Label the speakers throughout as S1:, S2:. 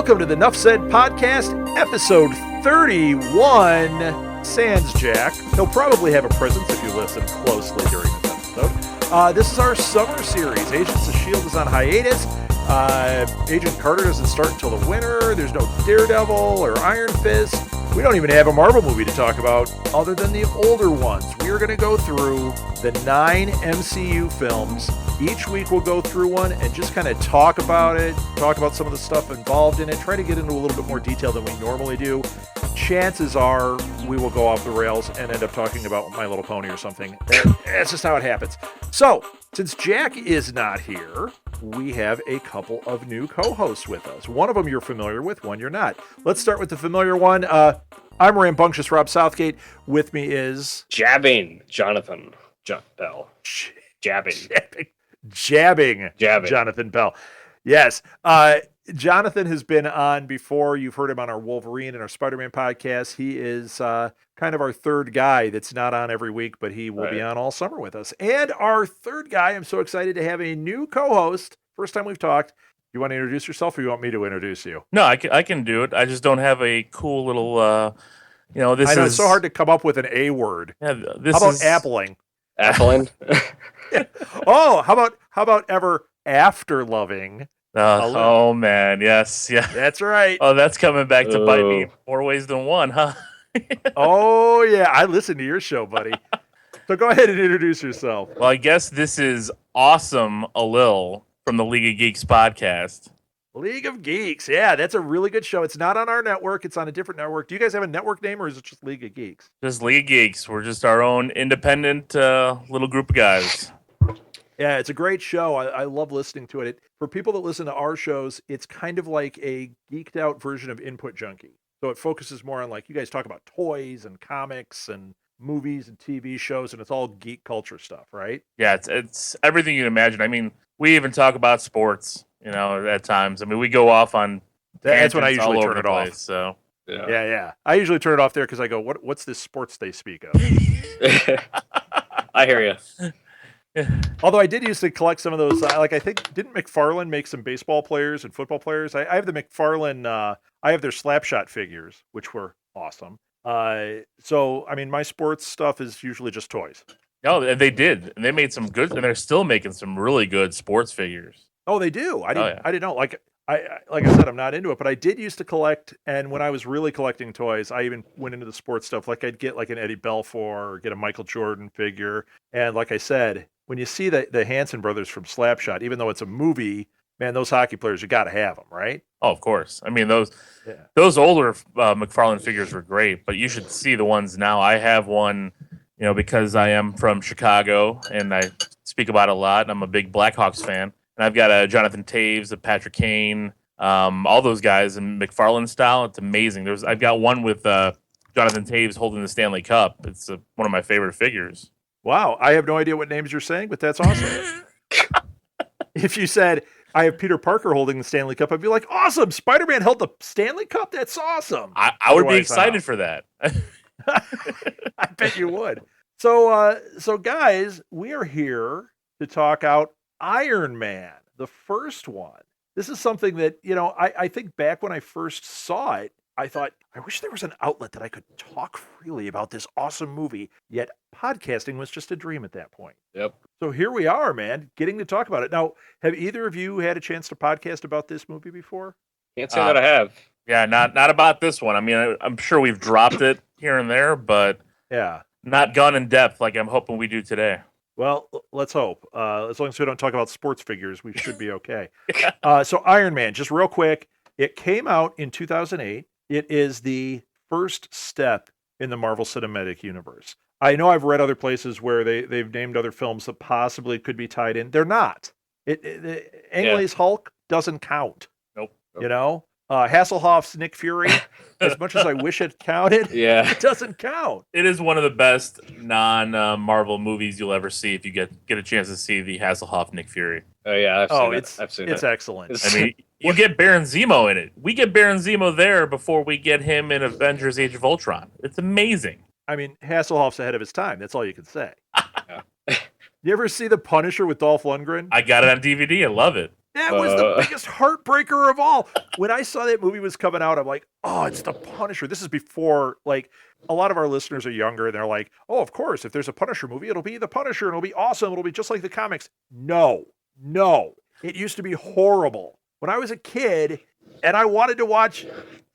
S1: Welcome to the Nuff Said Podcast, episode 31. Sans Jack. He'll probably have a presence if you listen closely during this episode. This is our summer series. Agents of S.H.I.E.L.D. is on hiatus. Agent Carter doesn't start until the winter. There's no Daredevil or Iron Fist. We don't even have a Marvel movie to talk about other than the older ones. We are going to go through the 9 MCU films. Each week we'll go through one and just kind of talk about it, talk about some of the stuff involved in it, try to get into a little bit more detail than we normally do. Chances are we will go off the rails and end up talking about My Little Pony or something. That's just how it happens. So, since Jack is not here, we have a couple of new co-hosts with us. One of them you're familiar with, one you're not. Let's start with the familiar one. I'm rambunctious Rob Southgate. With me is...
S2: Jabbing Jonathan Bell.
S1: Jabbing Jonathan Bell. Yes. Jonathan has been on before. You've heard him on our Wolverine and our Spider-Man podcast. He is kind of our third guy that's not on every week, but he will be on all summer with us. And our third guy, I'm so excited to have a new co-host. First time we've talked. You want to introduce yourself or you want me to introduce you?
S3: No, I can do it. I just don't have a cool little, this
S1: I know,
S3: is...
S1: it's so hard to come up with an A word.
S3: Yeah,
S1: how about appling?
S2: Appling?
S1: Yeah. Oh, how about ever after loving?
S3: Oh man, yes, yeah.
S1: That's right.
S3: Oh, that's coming back to bite me more ways than one, huh?
S1: Oh yeah, I listened to your show, buddy. So go ahead and introduce yourself.
S3: Well, I guess this is Awesome Alil from the League of Geeks podcast.
S1: League of Geeks, yeah, that's a really good show. It's not on our network; it's on a different network. Do you guys have a network name, or is it just League of Geeks?
S3: Just League of Geeks. We're just our own independent little group of guys.
S1: Yeah, it's a great show. I love listening to it. For people that listen to our shows, it's kind of like a geeked out version of Input Junkie. So it focuses more on, like, you guys talk about toys and comics and movies and TV shows, and it's all geek culture stuff, right?
S3: Yeah, it's everything you can imagine. I mean, we even talk about sports, at times. I mean, we go off on
S1: that's when I usually
S3: all
S1: turn
S3: over
S1: it
S3: the
S1: off.
S3: place, so
S1: yeah. I usually turn it off there because I go, what's this sports they speak of?
S2: I hear you.
S1: Although I did used to collect some of those, I think, didn't McFarlane make some baseball players and football players? I have the McFarlane, I have their Slapshot figures, which were awesome. So, I mean, my sports stuff is usually just toys.
S3: No, they did. And they made some good, and they're still making some really good sports figures.
S1: Oh, they do? I didn't know. Like I said, I'm not into it, but I did used to collect, and when I was really collecting toys, I even went into the sports stuff. Like, I'd get like an Eddie Belfour or get a Michael Jordan figure. And like I said, when you see the Hanson brothers from Slapshot, even though it's a movie, man, those hockey players, you got to have them, right?
S3: Oh, of course. I mean, those older McFarlane figures were great, but you should see the ones now. I have one, because I am from Chicago, and I speak about it a lot, and I'm a big Blackhawks fan. And I've got a Jonathan Taves, a Patrick Kane, all those guys in McFarlane style. It's amazing. I've got one with Jonathan Taves holding the Stanley Cup. It's one of my favorite figures.
S1: Wow, I have no idea what names you're saying, but that's awesome. If you said, I have Peter Parker holding the Stanley Cup, I'd be like, awesome, Spider-Man held the Stanley Cup? That's awesome.
S3: I would be excited for that.
S1: I bet you would. So guys, we are here to talk out Iron Man, the first one. This is something that, I think back when I first saw it, I thought, I wish there was an outlet that I could talk freely about this awesome movie, yet podcasting was just a dream at that point.
S2: Yep.
S1: So here we are, man, getting to talk about it. Now, have either of you had a chance to podcast about this movie before?
S2: Can't say that I have.
S3: Yeah, not about this one. I mean, I'm sure we've dropped it here and there, but not gone in depth like I'm hoping we do today.
S1: Well, let's hope. As long as we don't talk about sports figures, we should be okay. So Iron Man, just real quick, it came out in 2008. It is the first step in the Marvel Cinematic Universe. I know I've read other places where they've named other films that possibly could be tied in. They're not. Ang Lee's Hulk doesn't count.
S3: Nope.
S1: Hasselhoff's Nick Fury, as much as I wish it counted, it doesn't count.
S3: It is one of the best non-Marvel movies you'll ever see if you get a chance to see the Hasselhoff Nick Fury.
S2: Oh, yeah, I've seen it.
S1: It's excellent.
S3: I mean, you get Baron Zemo in it. We get Baron Zemo there before we get him in Avengers Age of Ultron. It's amazing.
S1: I mean, Hasselhoff's ahead of his time. That's all you can say. You ever see The Punisher with Dolph Lundgren?
S3: I got it on DVD. I love it.
S1: That was the biggest heartbreaker of all. When I saw that movie was coming out, I'm like, oh, it's The Punisher. This is before, like, a lot of our listeners are younger, and they're like, oh, of course, if there's a Punisher movie, it'll be The Punisher, and it'll be awesome. It'll be just like the comics. No. It used to be horrible. When I was a kid, and I wanted to watch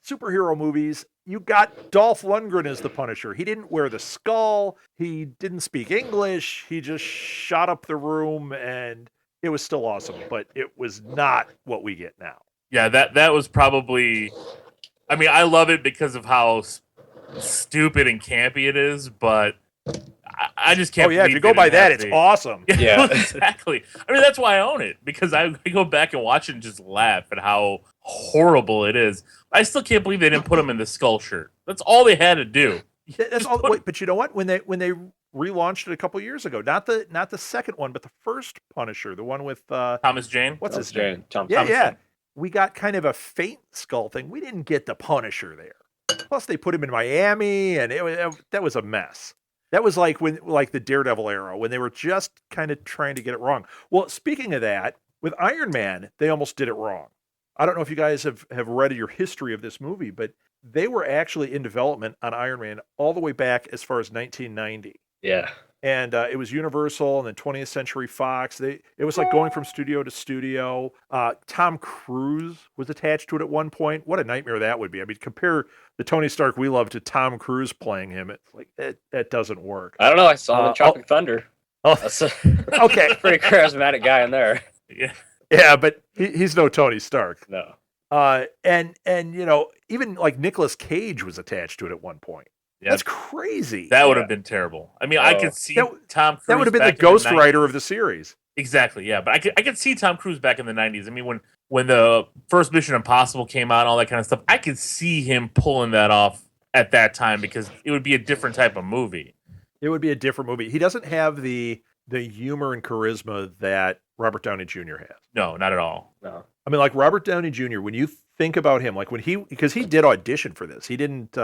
S1: superhero movies, you got Dolph Lundgren as the Punisher. He didn't wear the skull. He didn't speak English. He just shot up the room, and it was still awesome, but it was not what we get now.
S3: Yeah, that was probably. I mean, I love it because of how stupid and campy it is, but I just can't.
S1: Oh yeah, if you go by that, it's awesome.
S3: Yeah, exactly. I mean, that's why I own it, because I go back and watch it and just laugh at how horrible it is. I still can't believe they didn't put him in the skull shirt. That's all they had to do.
S1: That's all. Wait, but you know what? When they relaunched it a couple years ago, not the second one, but the first Punisher, the one with
S3: Thomas Jane.
S1: What's his name?
S2: Thomas
S1: Yeah.
S2: Jane.
S1: We got kind of a faint skull thing. We didn't get the Punisher there. Plus, they put him in Miami, and that was a mess. That was like the Daredevil era, when they were just kind of trying to get it wrong. Well, speaking of that, with Iron Man, they almost did it wrong. I don't know if you guys have read your history of this movie, but they were actually in development on Iron Man all the way back as far as 1990.
S2: Yeah.
S1: And it was Universal and then 20th Century Fox. It was like going from studio to studio. Tom Cruise was attached to it at one point. What a nightmare that would be. I mean, compare the Tony Stark we love to Tom Cruise playing him. It's like, that doesn't work.
S2: I don't know. I saw him in Tropic Thunder.
S1: Oh,
S2: That's a
S1: okay.
S2: pretty charismatic guy in there.
S1: Yeah, but he's no Tony Stark.
S2: No.
S1: And even like Nicolas Cage was attached to it at one point.
S3: Yep.
S1: That's crazy.
S3: That would have been terrible. I mean, I could see Tom Cruise.
S1: That would have been the Ghost Rider of the series.
S3: Exactly, yeah. But I could see Tom Cruise back in the 90s. I mean, when the first Mission Impossible came out and all that kind of stuff, I could see him pulling that off at that time, because it would be a different type of movie.
S1: It would be a different movie. He doesn't have the humor and charisma that Robert Downey Jr. has.
S3: No, not at all.
S2: No.
S1: I mean, like Robert Downey Jr., when you think about him, like because he did audition for this. He didn't,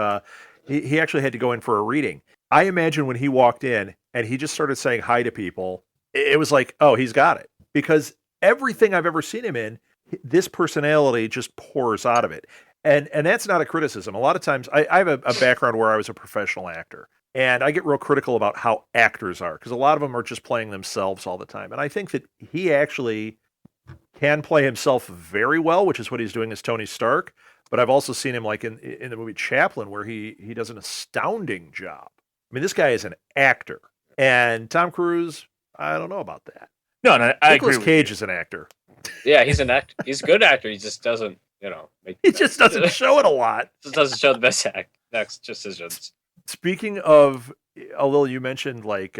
S1: he actually had to go in for a reading. I imagine when he walked in and he just started saying hi to people, it was like, oh, he's got it. Because everything I've ever seen him in, this personality just pours out of it. And that's not a criticism. A lot of times, I have a background where I was a professional actor. And I get real critical about how actors are, because a lot of them are just playing themselves all the time. And I think that he actually can play himself very well, which is what he's doing as Tony Stark. But I've also seen him like in the movie Chaplin, where he does an astounding job. I mean, this guy is an actor. And Tom Cruise, I don't know about that.
S3: No, I
S1: Nicolas
S3: agree.
S1: Cage is an actor.
S2: Yeah, he's an actor. He's a good actor. He just doesn't,
S1: He just doesn't show it a lot.
S2: Just doesn't show the best next decisions.
S1: Speaking of, Alil, you mentioned like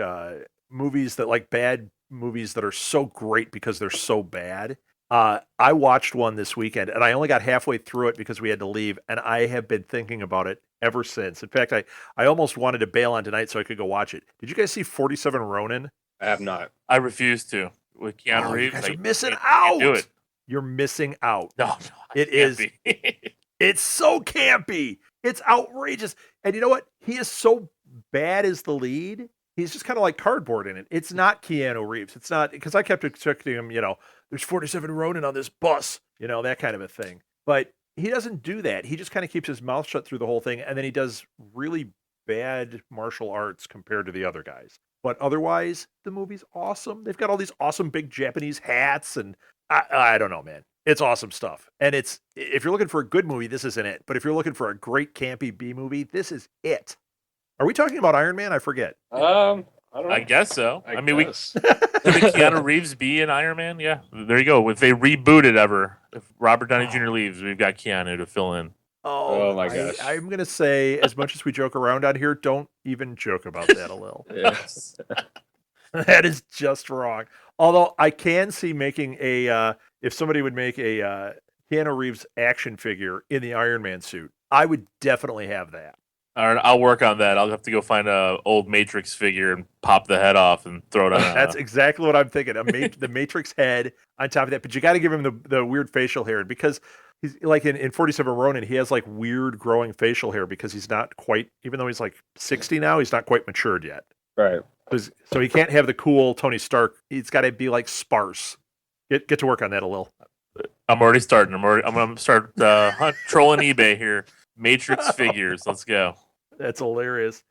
S1: movies that, like bad movies that are so great because they're so bad. I watched one this weekend, and I only got halfway through it because we had to leave, and I have been thinking about it ever since. In fact, I almost wanted to bail on tonight so I could go watch it. Did you guys see 47 Ronin?
S2: I have not.
S3: I refuse to. With Keanu Reeves,
S1: you guys are missing out.
S3: Can't do it.
S1: You're missing out.
S3: No,
S1: it is. It's so campy. It's outrageous. And you know what? He is so bad as the lead. He's just kind of like cardboard in it. It's not Keanu Reeves. It's not, because I kept expecting him, there's 47 Ronin on this bus, that kind of a thing. But he doesn't do that. He just kind of keeps his mouth shut through the whole thing. And then he does really bad martial arts compared to the other guys. But otherwise, the movie's awesome. They've got all these awesome big Japanese hats. And I don't know, man. It's awesome stuff. And if you're looking for a good movie, this isn't it. But if you're looking for a great campy B movie, this is it. Are we talking about Iron Man? I forget.
S2: I don't know.
S3: I guess so. I mean, could
S2: guess.
S3: Keanu Reeves be in Iron Man? Yeah, there you go. If they reboot it ever, if Robert Downey Jr. leaves, we've got Keanu to fill in.
S2: Oh my gosh.
S1: I'm going to say, as much as we joke around on here, don't even joke about that a little.
S2: Yes.
S1: That is just wrong. Although I can see making if somebody would make a Keanu Reeves action figure in the Iron Man suit, I would definitely have that.
S3: All right, I'll work on that. I'll have to go find a old Matrix figure and pop the head off and throw it on.
S1: That's exactly what I'm thinking. The Matrix head on top of that, but you got to give him the weird facial hair, because he's like in 47 Ronin, he has like weird growing facial hair because he's not quite, even though he's like 60 now, he's not quite matured yet.
S2: Right.
S1: So he can't have the cool Tony Stark. He's got to be like sparse. Get to work on that a little.
S3: I'm already starting. I'm going to start trolling eBay here. Matrix figures. Let's go.
S1: That's hilarious.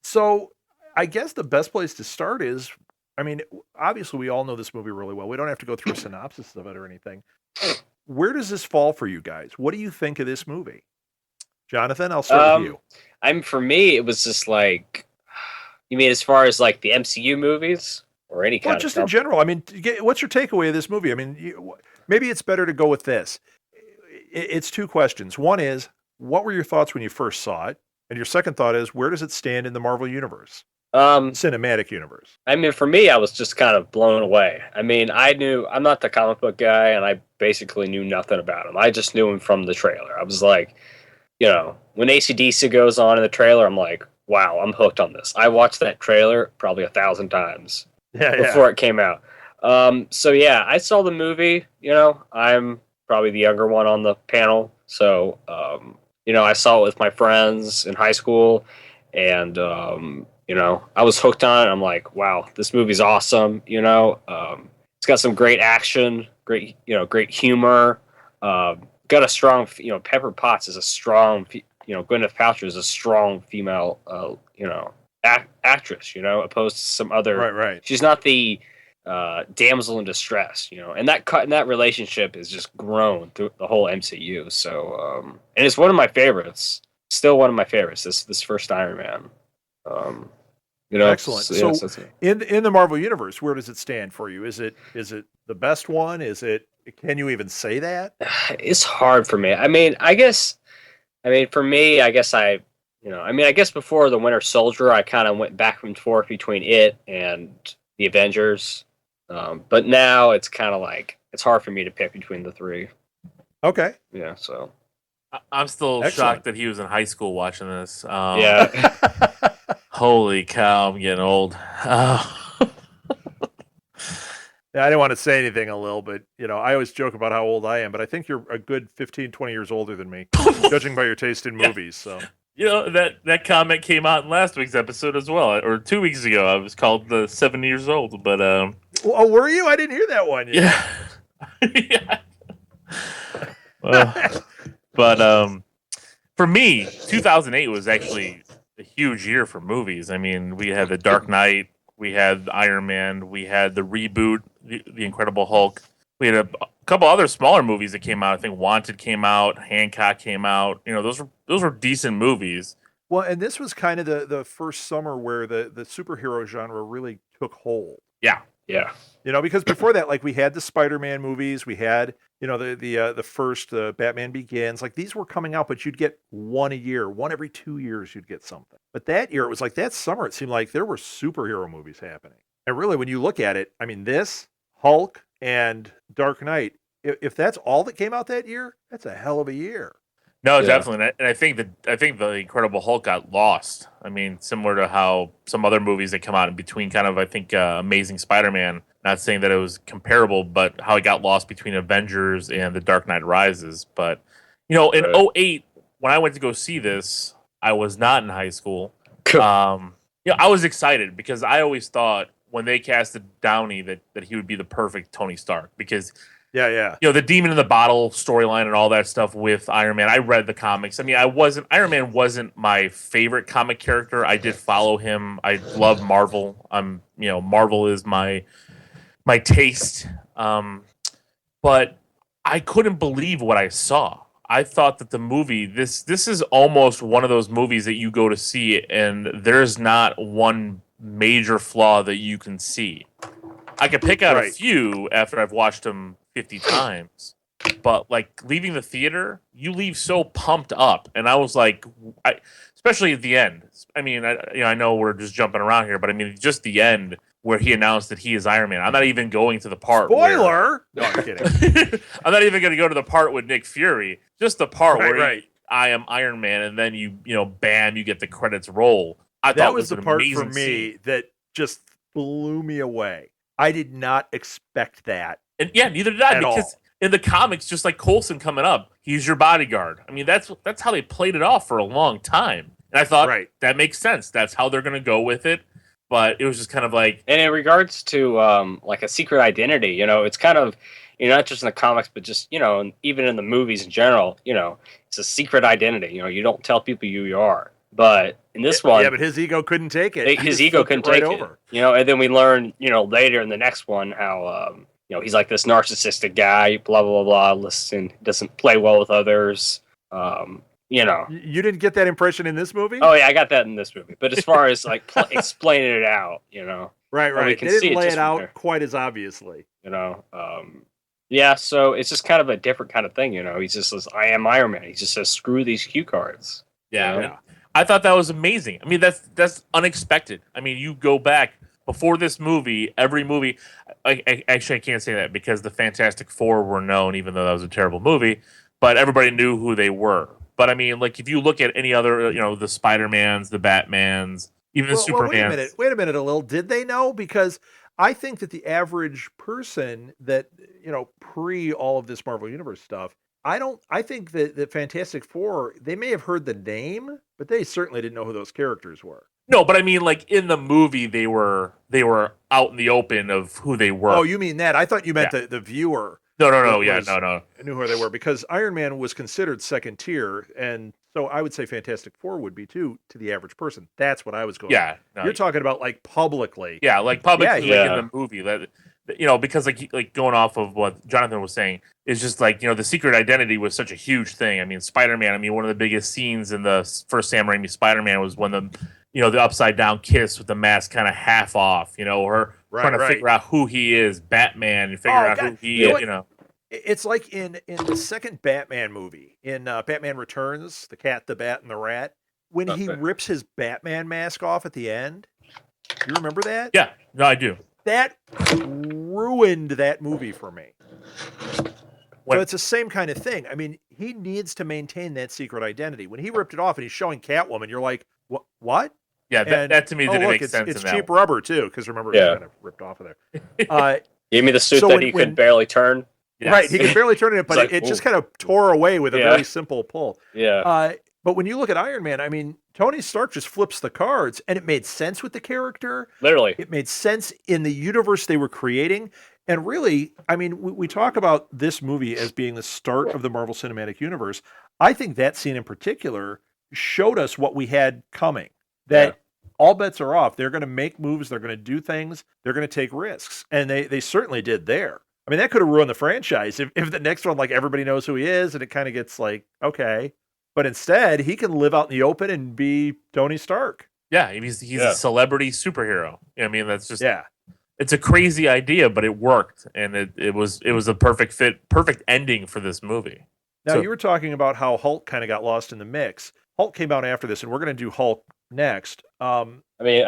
S1: So I guess the best place to start is, I mean, obviously we all know this movie really well. We don't have to go through a synopsis of it or anything. Where does this fall for you guys? What do you think of this movie? Jonathan, I'll start with you.
S4: For me, it was just like, you mean as far as like the MCU movies or any kind
S1: Well,
S4: of
S1: just in general. I mean, what's your takeaway of this movie? I mean, maybe it's better to go with this. It's two questions. One is, what were your thoughts when you first saw it? And your second thought is, where does it stand in the Marvel universe? Cinematic universe.
S4: I mean, for me, I was just kind of blown away. I mean, I'm not the comic book guy, and I basically knew nothing about him. I just knew him from the trailer. I was like, when AC/DC goes on in the trailer, I'm like, wow, I'm hooked on this. I watched that trailer probably 1,000 times before it came out. So yeah, I saw the movie. I'm probably the younger one on the panel, so I saw it with my friends in high school, and I was hooked on it. I'm like, wow, this movie's awesome. It's got some great action, great humor. Got a strong, Pepper Potts is a strong, Gwyneth Paltrow is a strong female, actress, opposed to some other.
S1: Right.
S4: She's not the damsel in distress, and that relationship has just grown through the whole MCU. So, and it's one of my favorites. Still one of my favorites. This first Iron Man.
S1: Excellent.
S4: So,
S1: so in the Marvel universe, where does it stand for you? Is it the best one? Can you even say that?
S4: It's hard for me. I mean, for me, I guess before the Winter Soldier, I kind of went back and forth between it and the Avengers. But now it's kind of like, it's hard for me to pick between the three.
S1: Okay.
S4: Yeah. So
S3: I'm still shocked that he was in high school watching this.
S4: Yeah.
S3: Holy cow, I'm getting old.
S1: I didn't want to say anything, Lil, but I always joke about how old I am, but I think you're a good 15, 20 years older than me, judging by your taste in movies. So
S3: that comment came out in last week's episode as well, or 2 weeks ago. I was called 7 years old, but
S1: were you? I didn't hear that one yet.
S3: Yeah. But for me, 2008 was actually a huge year for movies. I mean, we had The Dark Knight, we had Iron Man, we had the reboot, the Incredible Hulk. We had a couple other smaller movies that came out. I think Wanted came out, Hancock came out. Those were decent movies.
S1: Well, and this was kind of the first summer where the superhero genre really took hold.
S3: Yeah.
S4: Yeah.
S1: Because before that, like, we had the Spider-Man movies, we had, the first Batman Begins. Like, these were coming out, but you'd get one a year, one every 2 years you'd get something. But that year, it was like that summer, it seemed like there were superhero movies happening. And really, when you look at it, I mean, this, Hulk, and Dark Knight, if that's all that came out that year, that's a hell of a year.
S3: No, definitely, and I think the Incredible Hulk got lost. I mean, similar to how some other movies that come out in between, kind of, I think, Amazing Spider-Man. Not saying that it was comparable, but how it got lost between Avengers and The Dark Knight Rises. But in 2008, when I went to go see this, I was not in high school. I was excited because I always thought when they casted Downey that he would be the perfect Tony Stark, because.
S1: Yeah.
S3: The Demon in the Bottle storyline and all that stuff with Iron Man. I read the comics. I mean, Iron Man wasn't my favorite comic character. I did follow him. I love Marvel. Marvel is my taste. But I couldn't believe what I saw. I thought that the movie, this is almost one of those movies that you go to see and there's not one major flaw that you can see. I could pick out a few after I've watched them 50 times, but like leaving the theater, you leave so pumped up. And I was like, especially at the end. I mean, I know we're just jumping around here, but I mean, just the end where he announced that he is Iron Man. I'm not even going to the part.
S1: Spoiler! No, I'm kidding.
S3: I'm not even going to go to the part with Nick Fury. Just the part where I am Iron Man, and then bam, you get the credits roll.
S1: That was the part for me that just blew me away. I did not expect that.
S3: And yeah, neither did I, because in the comics, just like Coulson coming up, he's your bodyguard. I mean, that's how they played it off for a long time. And I thought, that makes sense. That's how they're going to go with it. but it was just kind of like,
S4: And in regards to like a secret identity, it's kind of not just in the comics, but just and even in the movies in general, it's a secret identity. You don't tell people who you are. But in this one,
S1: yeah, but his ego couldn't take it. He
S4: his
S1: just
S4: ego
S1: flipped
S4: couldn't take
S1: over.
S4: it. And then we learn, later in the next one how he's like this narcissistic guy, blah blah blah. Listen, doesn't play well with others. You
S1: didn't get that impression in this movie?
S4: Oh yeah, I got that in this movie. But as far as like explaining it out,
S1: right.
S4: we
S1: They
S4: can
S1: didn't
S4: see it
S1: lay
S4: just
S1: it
S4: from
S1: out
S4: there.
S1: quite as obviously.
S4: Yeah, so it's just kind of a different kind of thing, He just says, "I am Iron Man." He just says, "Screw these cue cards."
S3: yeah.
S1: Yeah.
S3: I thought that was amazing. I mean, that's unexpected. I mean, you go back before this movie, every movie. Actually, I can't say that because the Fantastic Four were known, even though that was a terrible movie. But everybody knew who they were. But I mean, like if you look at any other, the Spider-Mans, the Batmans, even the Supermans.
S1: Wait a minute, Lil. Did they know? Because I think that the average person that pre all of this Marvel Universe stuff, I think that the Fantastic Four, they may have heard the name, but they certainly didn't know who those characters were.
S3: No, but I mean, like in the movie, they were out in the open of who they were.
S1: Oh, you mean that? I thought you meant the viewer.
S3: No.
S1: No. Knew who they were because Iron Man was considered second tier, and so I would say Fantastic Four would be too to the average person. That's what I was going.
S3: Yeah, no,
S1: you're talking about like publicly.
S3: Yeah, like publicly,
S4: Yeah.
S3: like in the movie. That because like going off of what Jonathan was saying is just like the secret identity was such a huge thing. I mean, Spider-Man. I mean, one of the biggest scenes in the first Sam Raimi Spider-Man was when the upside down kiss with the mask kind of half off. Her trying to figure out who he is, Batman, and figure out who he is.
S1: It's like in the second Batman movie, in Batman Returns, the cat, the bat, and the rat, when he rips his Batman mask off at the end. You remember that?
S3: Yeah, no, I do.
S1: That ruined that movie for me. So it's the same kind of thing. I mean, he needs to maintain that secret identity. When he ripped it off and he's showing Catwoman, you're like, what?
S3: Yeah, that to me didn't make sense.
S1: It's
S3: in
S1: cheap
S3: that
S1: rubber too, because remember, it kind of ripped off of there.
S4: Give me the suit that he could barely turn.
S3: Yes.
S1: Right, he could barely turn it, but
S4: like,
S1: it just kind of tore away with a very simple pull.
S4: Yeah.
S1: But when you look at Iron Man, I mean, Tony Stark just flips the cards, and it made sense with the character.
S4: Literally.
S1: It made sense in the universe they were creating. And really, I mean, we talk about this movie as being the start of the Marvel Cinematic Universe. I think that scene in particular showed us what we had coming. That all bets are off. They're going to make moves. They're going to do things. They're going to take risks. And they certainly did there. I mean, that could have ruined the franchise if the next one, like, everybody knows who he is and it kind of gets like, okay. But instead, he can live out in the open and be Tony Stark.
S3: Yeah, he's a celebrity superhero. I mean, that's just it's a crazy idea, but it worked, and it was a perfect fit, perfect ending for this movie.
S1: Now, you were talking about how Hulk kind of got lost in the mix. Hulk came out after this, and we're going to do Hulk next.
S4: I mean,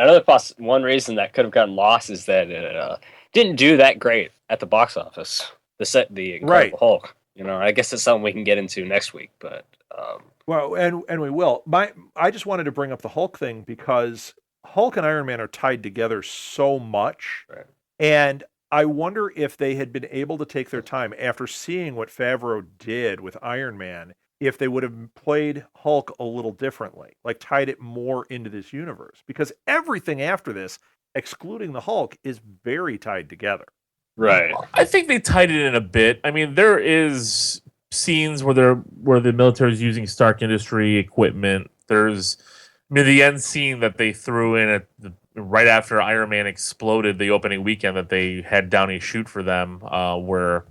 S4: one reason that could have gotten lost is that it didn't do that great at the box office. The Incredible Hulk. I guess it's something we can get into next week, but
S1: well, and we will. I just wanted to bring up the Hulk thing because Hulk and Iron Man are tied together so much, and I wonder if they had been able to take their time after seeing what Favreau did with Iron Man, if they would have played Hulk a little differently, like tied it more into this universe, because everything after this, excluding the Hulk, is very tied together.
S4: Right.
S3: I think they tied it in a bit. I mean, there is scenes where the military is using Stark Industry equipment. There's, the end scene that they threw in right after Iron Man exploded the opening weekend that they had Downey shoot for them, where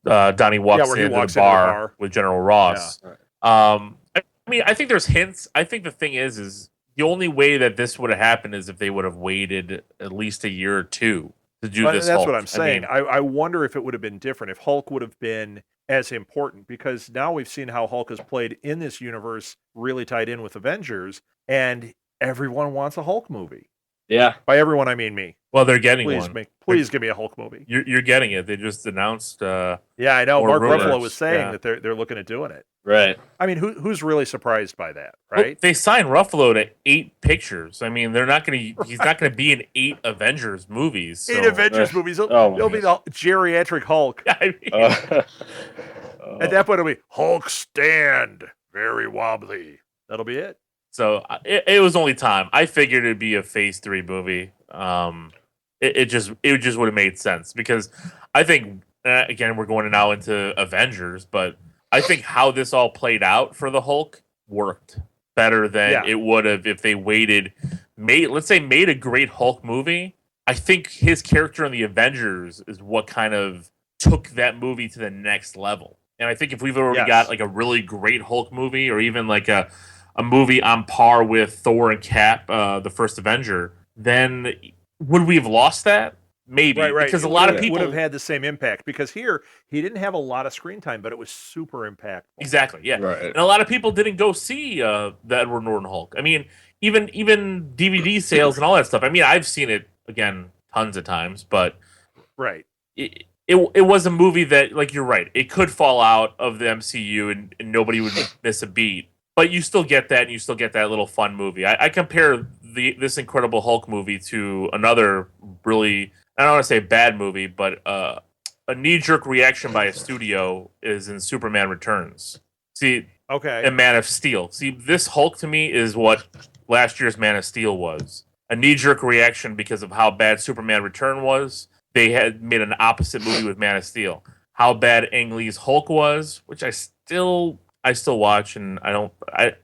S3: Downey walks into the bar with General Ross. Yeah. I mean, I think there's hints. I think the thing is the only way that this would have happened is if they would have waited at least a year or two to do this.
S1: That's
S3: Hulk.
S1: what I'm saying. I wonder if it would have been different, if Hulk would have been as important, because now we've seen how Hulk is played in this universe, really tied in with Avengers, and everyone wants a Hulk movie.
S4: Yeah.
S1: By everyone, I mean me.
S3: Well, they're getting one.
S1: Please give me a Hulk movie.
S3: You're getting it. They just announced.
S1: Yeah, I know. Mark
S3: rumors.
S1: Ruffalo was saying that they're looking at doing it.
S4: Right.
S1: I mean, who's really surprised by that, right?
S3: Well, they signed Ruffalo to 8 pictures. I mean, they're not going to. He's not going to be in 8 Avengers movies. So.
S1: 8 Avengers movies. He'll be the geriatric Hulk.
S3: I mean,
S1: at that point, it'll be Hulk stand, very wobbly. That'll be it.
S3: So it was only time. I figured it'd be a Phase 3 movie. It just would have made sense because I think again we're going now into Avengers, but I think how this all played out for the Hulk worked better than it would have if they waited. Made a great Hulk movie. I think his character in the Avengers is what kind of took that movie to the next level. And I think if we've already got like a really great Hulk movie, or even like a movie on par with Thor and Cap, the first Avenger, then would we have lost that? Maybe,
S1: right.
S3: because a lot of people
S1: would have had the same impact. Because here he didn't have a lot of screen time, but it was super impactful.
S3: Exactly, yeah.
S2: Right.
S3: And a lot of people didn't go see the Edward Norton Hulk. I mean, even DVD sales and all that stuff. I mean, I've seen it again tons of times, but
S1: right.
S3: It was a movie that, like, you're right, it could fall out of the MCU and nobody would miss a beat. But you still get that, and you still get that little fun movie. I compare this Incredible Hulk movie to another really, I don't want to say bad movie, but a knee-jerk reaction by a studio is in Superman Returns. See, and Man of Steel. See, this Hulk to me is what last year's Man of Steel was. A knee-jerk reaction because of how bad Superman Return was. They had made an opposite movie with Man of Steel. How bad Ang Lee's Hulk was, which I still watch, and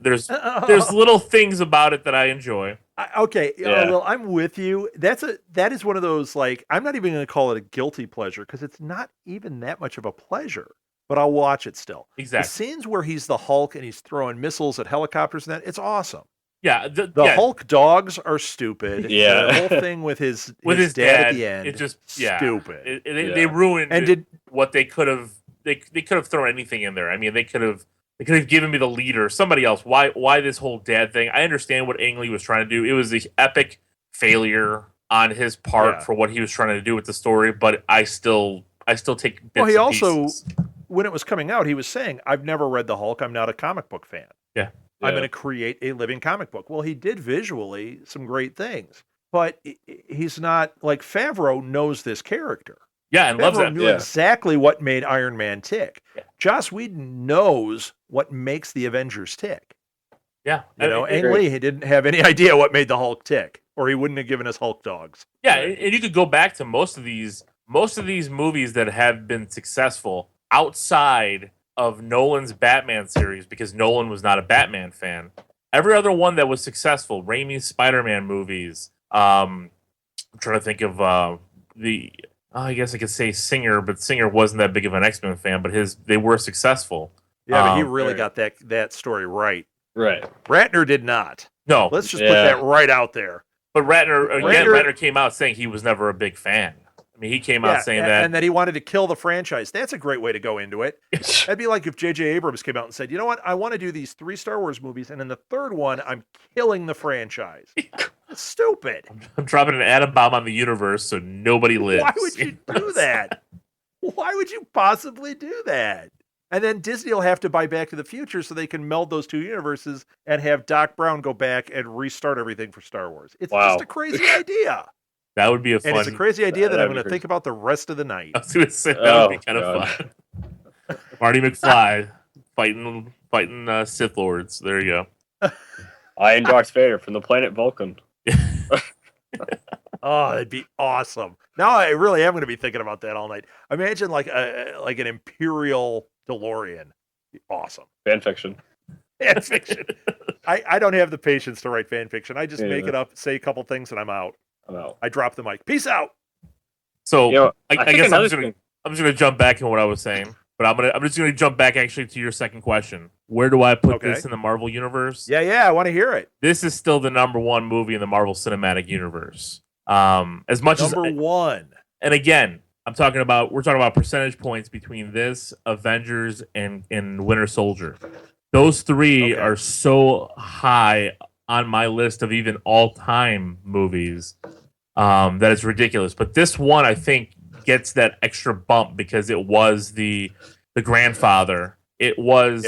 S3: there's little things about it that I enjoy.
S1: Well, I'm with you. That is one of those, like, I'm not even going to call it a guilty pleasure because it's not even that much of a pleasure, but I'll watch it still.
S3: Exactly.
S1: The scenes where he's the Hulk and he's throwing missiles at helicopters and that, it's awesome.
S3: Yeah,
S1: the Hulk dogs are stupid.
S4: Yeah,
S1: the whole thing with his dad at the end,
S3: it's just
S1: stupid.
S3: They ruined what they could have. They could have thrown anything in there. I mean, they could have given me the leader, somebody else. Why this whole dad thing? I understand what Ang Lee was trying to do. It was an epic failure on his part for what he was trying to do with the story, but I still take bits.
S1: Well, he
S3: and
S1: also,
S3: pieces.
S1: when it was coming out, he was saying, "I've never read the Hulk. I'm not a comic book fan. I'm going to create a living comic book." Well, he did visually some great things, but he's not like Favreau knows this character.
S3: Yeah, and loves
S1: Favreau
S3: that.
S1: knew exactly what made Iron Man tick.
S3: Yeah.
S1: Joss Whedon knows what makes the Avengers tick.
S3: Yeah,
S1: Ang Lee, he didn't have any idea what made the Hulk tick, or he wouldn't have given us Hulk dogs.
S3: Yeah, and you could go back to most of these movies that have been successful outside of Nolan's Batman series, because Nolan was not a Batman fan. Every other one that was successful, Raimi's Spider-Man movies. I'm trying to think of I guess I could say Singer, but Singer wasn't that big of an X-Men fan, but they were successful.
S1: Yeah, but he really got that story right.
S4: Right.
S1: Ratner did not.
S3: No.
S1: Let's just put that right out there.
S3: But Ratner came out saying he was never a big fan. I mean, he came out saying that.
S1: And that he wanted to kill the franchise. That's a great way to go into it. That'd be like if J.J. Abrams came out and said, you know what, I want to do these 3 Star Wars movies, and in the third one, I'm killing the franchise. It's stupid.
S3: I'm dropping an atom bomb on the universe so nobody lives.
S1: Why would you do that? Why would you possibly do that? And then Disney will have to buy Back to the Future so they can meld those 2 universes and have Doc Brown go back and restart everything for Star Wars. It's just a crazy idea.
S3: That would be a fun.
S1: And it's a crazy idea that I'm going to think about the rest of the night.
S3: I was going to say that would be kind of fun. Marty McFly fighting Sith Lords. There you go.
S4: I am Darth Vader from the planet Vulcan.
S1: Oh, that'd be awesome. Now I really am going to be thinking about that all night. Imagine like an Imperial DeLorean. Awesome.
S4: Fan fiction.
S1: Fan fiction. I don't have the patience to write fan fiction. I just make it up, say a couple things, and I'm out. I drop the mic. Peace out.
S3: So I guess I'm just gonna jump back in what I was saying, but I'm just gonna jump back actually to your second question. Where do I put this in the Marvel universe?
S1: Yeah, I want to hear it.
S3: This is still the number 1 movie in the Marvel Cinematic Universe. As much
S1: number 1.
S3: And again, we're talking about percentage points between this, Avengers, and Winter Soldier. Those 3 are so high on my list of even all-time movies that it's ridiculous. But this one, I think, gets that extra bump because it was the grandfather. It was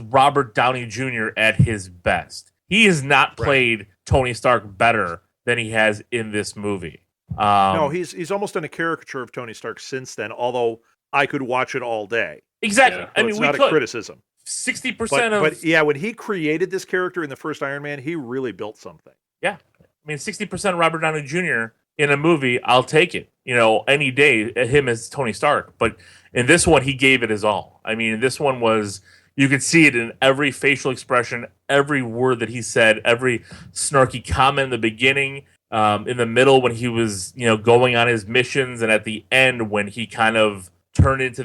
S3: Robert Downey Jr. at his best. He has not played Tony Stark better than he has in this movie.
S1: No, he's almost done a caricature of Tony Stark since then, although I could watch it all day.
S3: Exactly.
S1: So it's not a criticism.
S3: 60% of
S1: But yeah, when he created this character in the first Iron Man, he really built something.
S3: I mean, 60% of Robert Downey Jr. in a movie, I'll take it. Any day, him as Tony Stark. But in this one, he gave it his all. I mean, this one was, you could see it in every facial expression, every word that he said, every snarky comment in the beginning, in the middle when he was, going on his missions, and at the end when he kind of turned into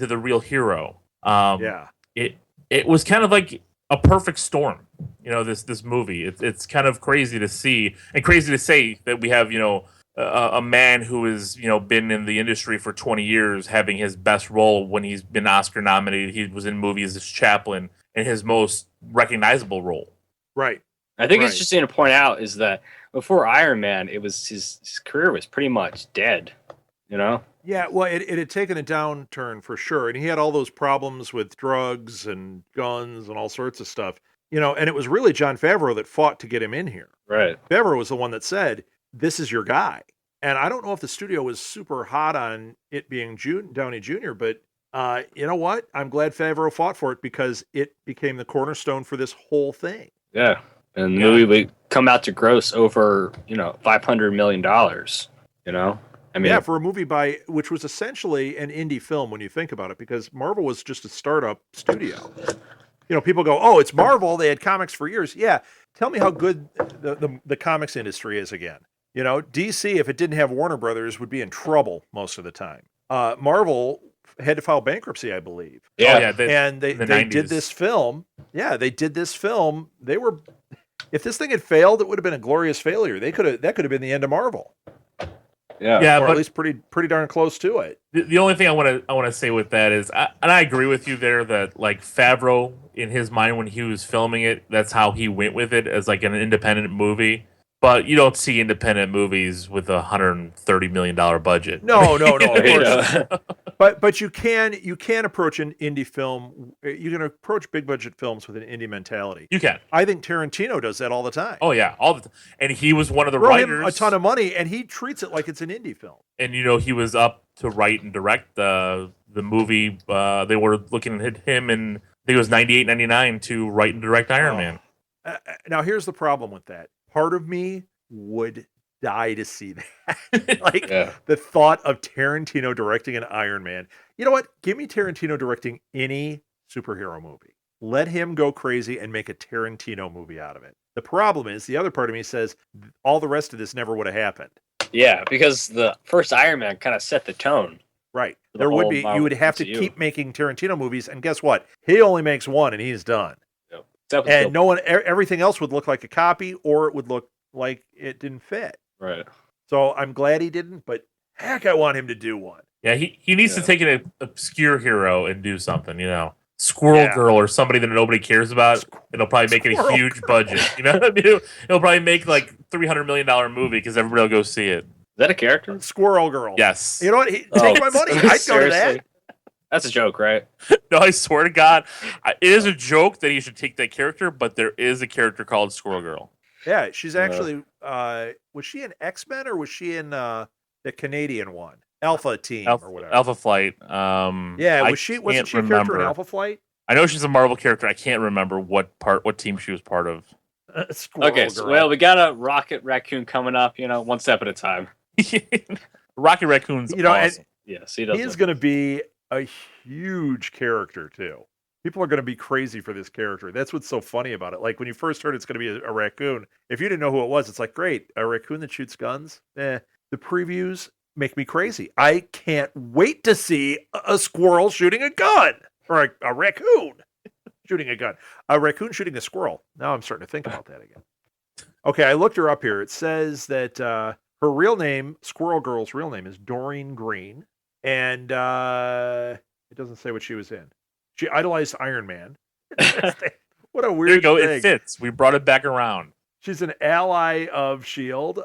S3: the real hero.
S1: Yeah.
S3: It was kind of like a perfect storm. This movie. It's kind of crazy to see and crazy to say that we have, a man who has, been in the industry for 20 years having his best role when he's been Oscar nominated. He was in movies as Chaplin in his most recognizable role.
S1: Right.
S4: I think
S1: Right.
S4: it's just to point out is that before Iron Man, it was his career was pretty much dead.
S1: Yeah, well, it had taken a downturn for sure. And he had all those problems with drugs and guns and all sorts of stuff. And it was really Jon Favreau that fought to get him in here.
S4: Right.
S1: Favreau was the one that said, this is your guy. And I don't know if the studio was super hot on it being Downey Jr., but you know what? I'm glad Favreau fought for it because it became the cornerstone for this whole thing.
S4: Yeah. And the movie would come out to gross over, $500 million. I mean,
S1: Yeah, for a movie which was essentially an indie film when you think about it, because Marvel was just a startup studio. People go, oh, it's Marvel. They had comics for years. Yeah. Tell me how good the comics industry is again. DC, if it didn't have Warner Brothers, would be in trouble most of the time. Marvel had to file bankruptcy, I believe.
S4: yeah.
S1: And they
S3: 90s.
S1: did this film. Yeah, they did this film. If this thing had failed, it would have been a glorious failure. That could have been the end of Marvel.
S4: Yeah.
S1: Or
S3: but
S1: at least pretty darn close to it.
S3: the only thing I want to say with that is, and I agree with you there that like Favreau in his mind when he was filming it, that's how he went with it as like an independent movie. But you don't see independent movies with $130 million budget.
S1: No, of course.
S4: Yeah.
S1: But you can approach an indie film. You can approach big budget films with an indie mentality.
S3: You can.
S1: I think Tarantino does that all the time.
S3: Oh yeah, all the time. And he was one of the
S1: Throw
S3: writers.
S1: him a ton of money, and he treats it like it's an indie film.
S3: And he was up to write and direct the movie. They were looking at him in, I think it was 98, 99 to write and direct Iron Man.
S1: Now, here's the problem with that. Part of me would die to see that. The thought of Tarantino directing an Iron Man. You know what? Give me Tarantino directing any superhero movie. Let him go crazy and make a Tarantino movie out of it. The problem is, the other part of me says all the rest of this never would have happened.
S4: Yeah, because the first Iron Man kind of set the tone.
S1: Right.
S4: The
S1: There would
S4: whole
S1: be.
S4: Marvel
S1: You would have to
S4: MCU.
S1: keep making Tarantino movies, and guess what? He only makes one, and he's done. And no one, everything else would look like a copy, or it would look like it didn't fit.
S4: Right.
S1: So I'm glad he didn't, but heck, I want him to do one.
S3: Yeah, he needs to take an obscure hero and do something, Squirrel Girl or somebody that nobody cares about. It'll probably make it a
S1: Squirrel
S3: huge
S1: Girl.
S3: budget. You know what I mean? It'll probably make like $300 million movie because everybody will go see it.
S4: Is that a character?
S1: Squirrel Girl.
S3: Yes.
S1: You know what? Take my money. I'd go to
S4: Seriously?
S1: that.
S4: That's a joke, right?
S3: No, I swear to God, it is a joke that he should take that character, but there is a character called Squirrel Girl.
S1: Yeah, she's actually. Was she in X-Men or was she in the Canadian one, Alpha Team or whatever?
S3: Alpha Flight.
S1: Yeah,
S3: I
S1: wasn't she a
S3: can't
S1: character in
S3: remember.
S1: Alpha Flight?
S3: I know she's a Marvel character. I can't remember what team she was part of.
S1: Squirrel
S4: Okay,
S1: Girl.
S4: so, well, we got a Rocket Raccoon coming up, one step at a time.
S3: Rocky Raccoon's
S1: You know, and
S3: awesome.
S4: Yes, he does.
S1: he is going to be a huge character too. People are going to be crazy for this character. That's what's so funny about it. Like when you first heard it's going to be a raccoon, if you didn't know who it was, it's like, great, a raccoon that shoots guns. The previews make me crazy. I can't wait to see a squirrel shooting a gun or a raccoon shooting a gun. A raccoon shooting a squirrel. Now I'm starting to think about that again. Okay, I looked her up here. It says that her real name, Squirrel Girl's real name, is Doreen Green. And it doesn't say what she was in. She idolized Iron Man. What a weird
S3: There you go.
S1: thing.
S3: It fits. We brought it back around.
S1: She's an ally of S.H.I.E.L.D.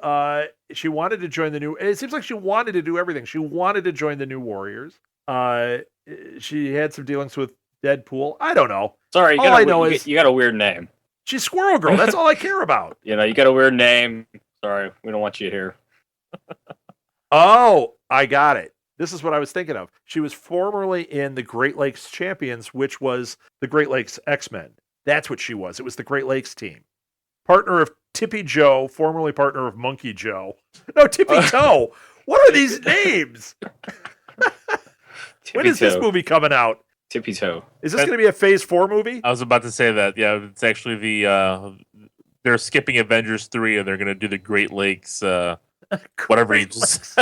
S1: She wanted to join the new... It seems like she wanted to do everything. She wanted to join the New Warriors. She had some dealings with Deadpool. I don't know.
S4: Sorry,
S1: All I know is-
S4: you got a weird name.
S1: She's Squirrel Girl. That's all I care about.
S4: You got a weird name. Sorry, we don't want you here.
S1: Oh, I got it. This is what I was thinking of. She was formerly in the Great Lakes Champions, which was the Great Lakes X-Men. That's what she was. It was the Great Lakes team. Partner of Tippy Joe, formerly partner of Monkey Joe. No, Tippy Toe. What are these names? When is this movie coming out?
S4: Tippy Toe.
S1: Is this going to be a Phase 4 movie?
S3: I was about to say that. Yeah, it's actually they're skipping Avengers 3 and they're going to do the Great Lakes, whatever you just.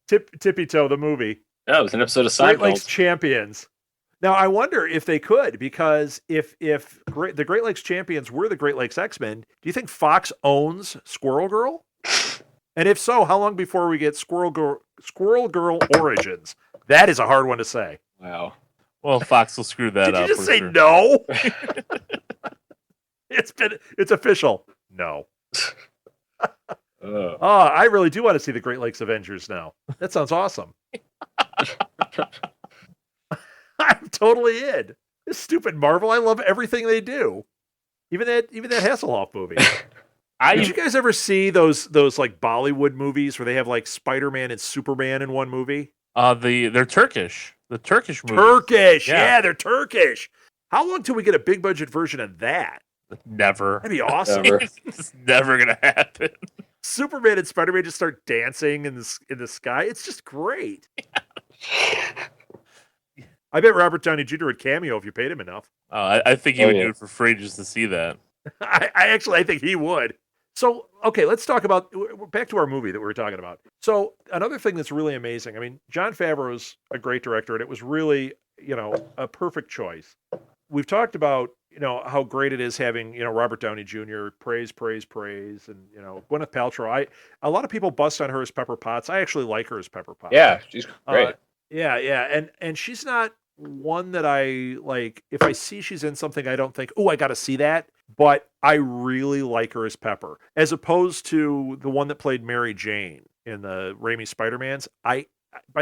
S1: Tippy Toe, the movie.
S4: Oh, it was an episode of
S1: Great Lakes
S4: Seinfeld.
S1: Champions. Now, I wonder if they could, because if the Great Lakes Champions were the Great Lakes X-Men, do you think Fox owns Squirrel Girl? And if so, how long before we get Squirrel Girl Origins? That is a hard one to say.
S4: Wow.
S3: Well, Fox will screw that
S1: Did
S3: up.
S1: you just
S3: for
S1: say
S3: sure.
S1: no? It's official. No.
S4: Ugh.
S1: Oh, I really do want to see the Great Lakes Avengers now. That sounds awesome. I'm totally in. This stupid Marvel, I love everything they do. Even that Hasselhoff movie. Did you guys ever see those like Bollywood movies where they have like Spider-Man and Superman in one movie?
S3: They're Turkish. The Turkish movies.
S1: Turkish.
S3: Yeah.
S1: Yeah, they're Turkish. How long till we get a big budget version of that?
S3: Never.
S1: That'd be awesome.
S4: Never.
S3: It's never gonna happen.
S1: Superman and Spider-Man just start dancing in the sky. It's just great. I bet Robert Downey Jr. would cameo if you paid him enough.
S3: I think he
S4: Oh,
S3: would
S4: yeah.
S3: do it for free just to see that.
S1: I think he would. So, okay, let's talk about back to our movie that we were talking about. So, another thing that's really amazing. I mean, Jon Favreau's a great director, and it was really, a perfect choice. We've talked about, how great it is having, Robert Downey Jr. praise, and Gwyneth Paltrow. A lot of people bust on her as Pepper Potts. I actually like her as Pepper Potts.
S4: Yeah, she's great.
S1: Yeah, and she's not one that I like. If I see she's in something, I don't think, oh, I got to see that. But I really like her as Pepper, as opposed to the one that played Mary Jane in the Raimi Spider-Mans. By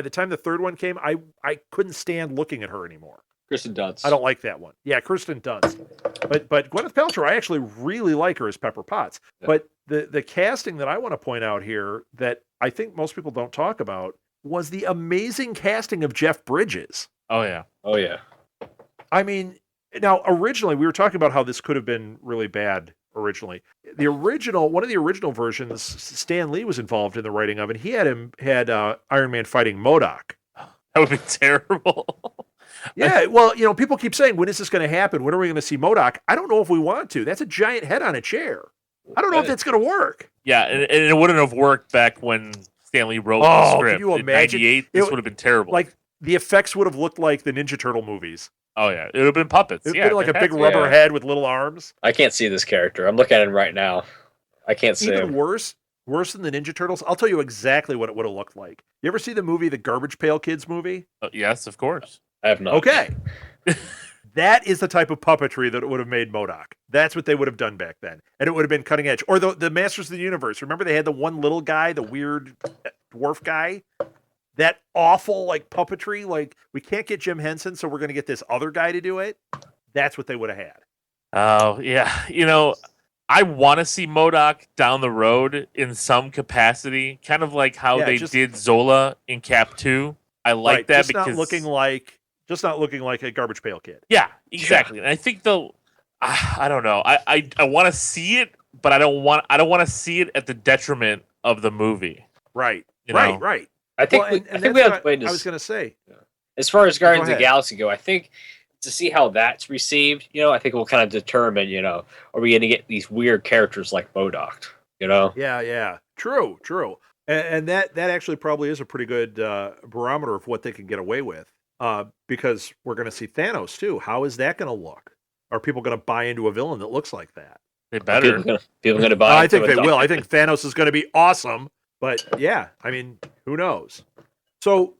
S1: the time the third one came, I couldn't stand looking at her anymore.
S4: Kristen Dunst.
S1: I don't like that one. Yeah, Kirsten Dunst. But Gwyneth Paltrow, I actually really like her as Pepper Potts.
S4: Yeah.
S1: But the casting that I want to point out here that I think most people don't talk about was the amazing casting of Jeff Bridges.
S3: Oh yeah.
S4: Oh yeah.
S1: I mean, now originally we were talking about how this could have been really bad originally. One of the original versions, Stan Lee was involved in the writing of, and he had Iron Man fighting MODOK.
S3: That would be terrible.
S1: Yeah, well, people keep saying, when is this going to happen? When are we going to see MODOK? I don't know if we want to. That's a giant head on a chair. I don't know if that's going to work.
S3: Yeah, and it wouldn't have worked back when Stanley wrote the
S1: Oh,
S3: script.
S1: can you
S3: In
S1: imagine?
S3: 98, this would have been terrible.
S1: Like, the effects would have looked like the Ninja Turtle movies.
S3: oh yeah, it would have been puppets.
S1: It would
S3: Yeah,
S1: have been like a big
S3: fantastic.
S1: rubber head with little arms.
S4: I can't see this character. I'm looking at him right now. I can't see
S1: Even
S4: him.
S1: worse than the Ninja Turtles. I'll tell you exactly what it would have looked like. You ever see the movie, the Garbage Pail Kids movie?
S3: Yes, of course.
S4: I have not.
S1: Okay. That is the type of puppetry that would have made MODOK. That's what they would have done back then. And it would have been cutting edge. Or the Masters of the Universe. Remember they had the one little guy, the weird dwarf guy? That awful like puppetry. Like, we can't get Jim Henson, so we're going to get this other guy to do it. That's what they would have had.
S3: Oh yeah, I want to see MODOK down the road in some capacity, kind of like how
S1: Yeah,
S3: they
S1: just-
S3: did Zola in Cap 2. I like
S1: Right,
S3: that
S1: just
S3: because
S1: not looking like a Garbage Pail Kid.
S3: yeah, exactly. And I think they'll. I don't know. I want to see it, but I don't want to see it at the detriment of the movie.
S1: Right.
S3: You
S1: Right.
S3: know?
S1: Right.
S4: I think
S1: Well,
S4: we,
S1: and
S4: I think
S1: that's
S4: we have
S1: what
S4: to wait.
S1: I was going to say.
S4: As far as Guardians of
S1: ahead.
S4: the Galaxy go, I think to see how that's received, I think we'll kind of determine, are we going to get these weird characters like MODOK?
S1: Yeah. True. And that actually probably is a pretty good barometer of what they can get away with. Because we're going to see Thanos too. How is that going to look? Are people going to buy into a villain that looks like that?
S3: They better.
S4: People going to buy.
S1: I think
S4: into
S1: they
S4: it.
S1: will. I think Thanos is going to be awesome. But yeah, I mean, who knows? So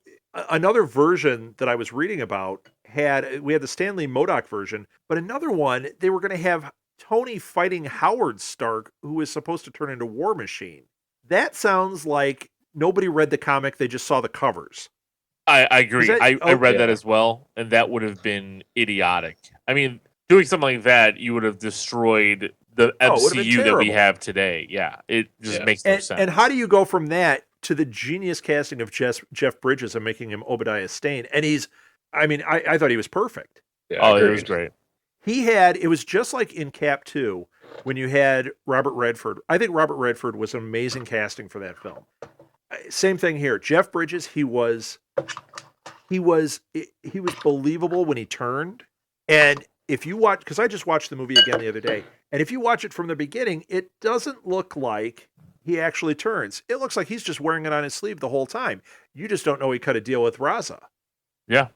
S1: another version that I was reading about we had the Stanley MODOK version, but another one, they were going to have Tony fighting Howard Stark, who is supposed to turn into War Machine. That sounds like nobody read the comic, they just saw the covers.
S3: I agree.
S1: that-
S3: I read that
S4: yeah.
S3: as well, and that would have been idiotic. I mean, doing something like that, you would have destroyed the
S1: Oh, it would have been
S3: MCU that we
S1: terrible.
S3: have today. Yeah, it just
S4: Yeah.
S3: makes no sense.
S1: And how do you go from that to the genius casting of Jeff Bridges and making him Obadiah Stane. And I thought he was perfect.
S4: Yeah,
S3: Oh, it
S4: agreed.
S3: was great.
S1: It was just like in Cap 2 when you had Robert Redford. I think Robert Redford was an amazing casting for that film. Same thing here. Jeff Bridges, he was believable when he turned. And if you watch, because I just watched the movie again the other day, and if you watch it from the beginning, it doesn't look like he actually turns. It looks like he's just wearing it on his sleeve the whole time. You just don't know he cut a deal with Raza.
S3: Yeah.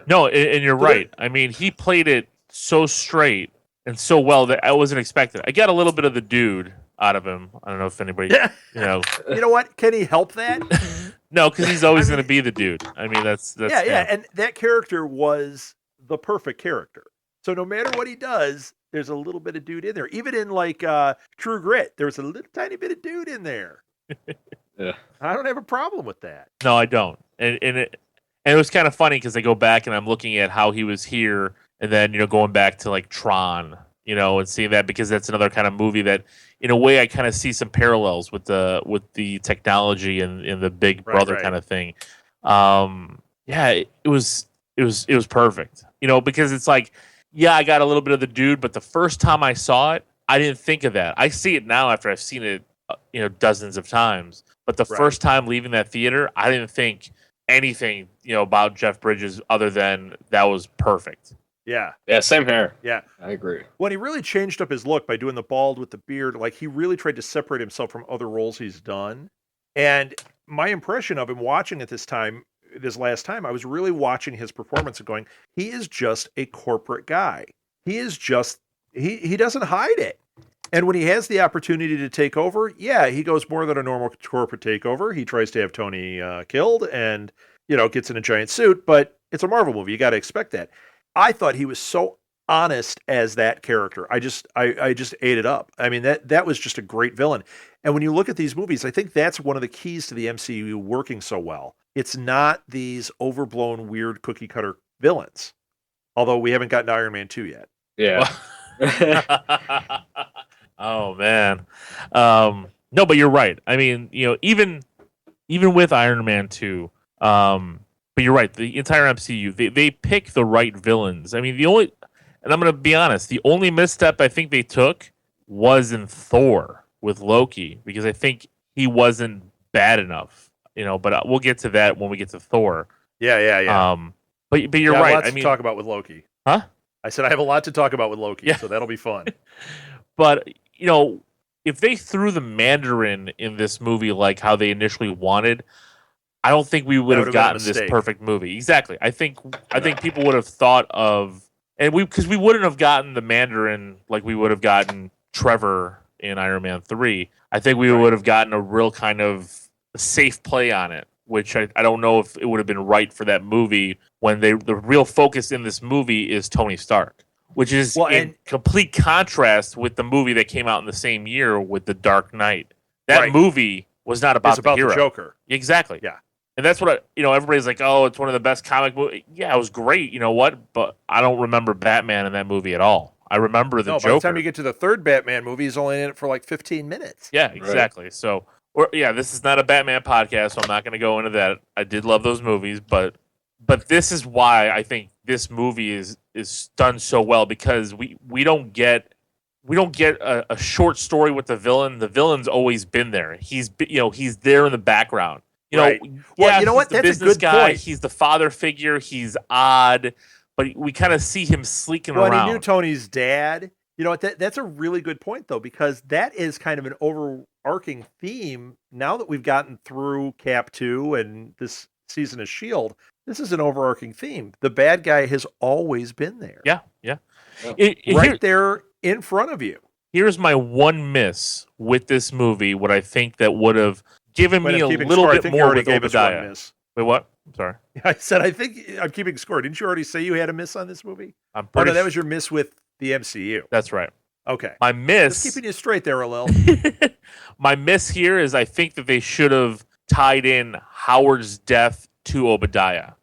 S3: No, and you're right. I mean, he played it so straight and so well that I wasn't expecting. I got a little bit of the dude out of him. I don't know if anybody, you know.
S1: You know what? Can he help that?
S3: No, because he's always going to be the dude. I mean, that's
S1: yeah.
S3: him.
S1: And that character was the perfect character. So no matter what he does, there's a little bit of dude in there. Even in like True Grit, there was a little tiny bit of dude in there.
S4: Yeah.
S1: I don't have a problem with that.
S3: No, I don't. And it was kind of funny because I go back and I'm looking at how he was here, and then going back to like Tron, and seeing that, because that's another kind of movie that, in a way, I kind of see some parallels with the technology and the Big Brother
S1: right.
S3: kind of thing. Yeah, it was perfect. Because it's like, yeah, I got a little bit of the dude, but the first time I saw it, I didn't think of that. I see it now after I've seen it, dozens of times. But the first time leaving that theater, I didn't think anything, about Jeff Bridges other than that was perfect.
S1: Yeah.
S4: Yeah, same here.
S1: Yeah.
S4: I agree.
S1: When he really changed up his look by doing the bald with the beard, like he really tried to separate himself from other roles he's done. And my impression of him watching it this last time, I was really watching his performance and going, he is just a corporate guy. He is just, he doesn't hide it. And when he has the opportunity to take over, yeah, he goes more than a normal corporate takeover. He tries to have Tony killed and, gets in a giant suit, but it's a Marvel movie. You got to expect that. I thought he was so honest as that character. I just ate it up. I mean, that was just a great villain. And when you look at these movies, I think that's one of the keys to the MCU working so well. It's not these overblown, weird cookie cutter villains. Although we haven't gotten to Iron Man 2 yet.
S4: Yeah.
S3: Oh man. No, but you're right. I mean, even with Iron Man 2, but you're right, the entire MCU, they pick the right villains. I mean, and I'm going to be honest, the only misstep I think they took was in Thor with Loki, because I think he wasn't bad enough, but we'll get to that when we get to Thor.
S1: Yeah.
S3: But you're
S1: right.
S3: right.
S1: I mean, to talk about with Loki.
S3: Huh?
S1: I said I have a lot to talk about with Loki, so that'll be fun.
S3: But, if they threw the Mandarin in this movie like how they initially wanted, I don't think we would have gotten this perfect movie. Exactly. I think people would have thought of, because we wouldn't have gotten the Mandarin like we would have gotten Trevor in Iron Man 3. I think we would have gotten a real kind of safe play on it, which I don't know if it would have been right for that movie when the real focus in this movie is Tony Stark, which is in complete contrast with the movie that came out in the same year with The Dark Knight. That movie was not about the hero.
S1: The Joker.
S3: Exactly.
S1: Yeah.
S3: And that's what everybody's like, oh, it's one of the best comic movies. Yeah, it was great. You know what? But I don't remember Batman in that movie at all. I remember the Joker.
S1: By the time you get to the third Batman movie, he's only in it for like 15 minutes.
S3: Yeah, exactly. Right. So, this is not a Batman podcast, so I'm not going to go into that. I did love those movies, but this is why I think this movie is done so well, because we don't get a short story with the villain. The villain's always been there. He's there in the background.
S1: Well, you know what? That's a good
S3: guy.
S1: point.
S3: He's the father figure. He's odd, but we kind of see him sleeking around.
S1: Well, he knew Tony's dad. You know what? That's a really good point, though, because that is kind of an overarching theme. Now that we've gotten through Cap 2 and this season of S.H.I.E.L.D., this is an overarching theme. The bad guy has always been there.
S3: Yeah.
S1: There in front of you.
S3: Here's my one miss with this movie. What I think that would have given me a little bit more with Obadiah. Wait, what? I'm sorry.
S1: I said I think I'm keeping score. Didn't you already say you had a miss on this movie?
S3: I'm pretty.
S1: No, that was your miss with the MCU.
S3: That's right.
S1: Okay.
S3: My miss.
S1: Just keeping you straight there, Alil.
S3: My miss here is I think that they should have tied in Howard's death to Obadiah.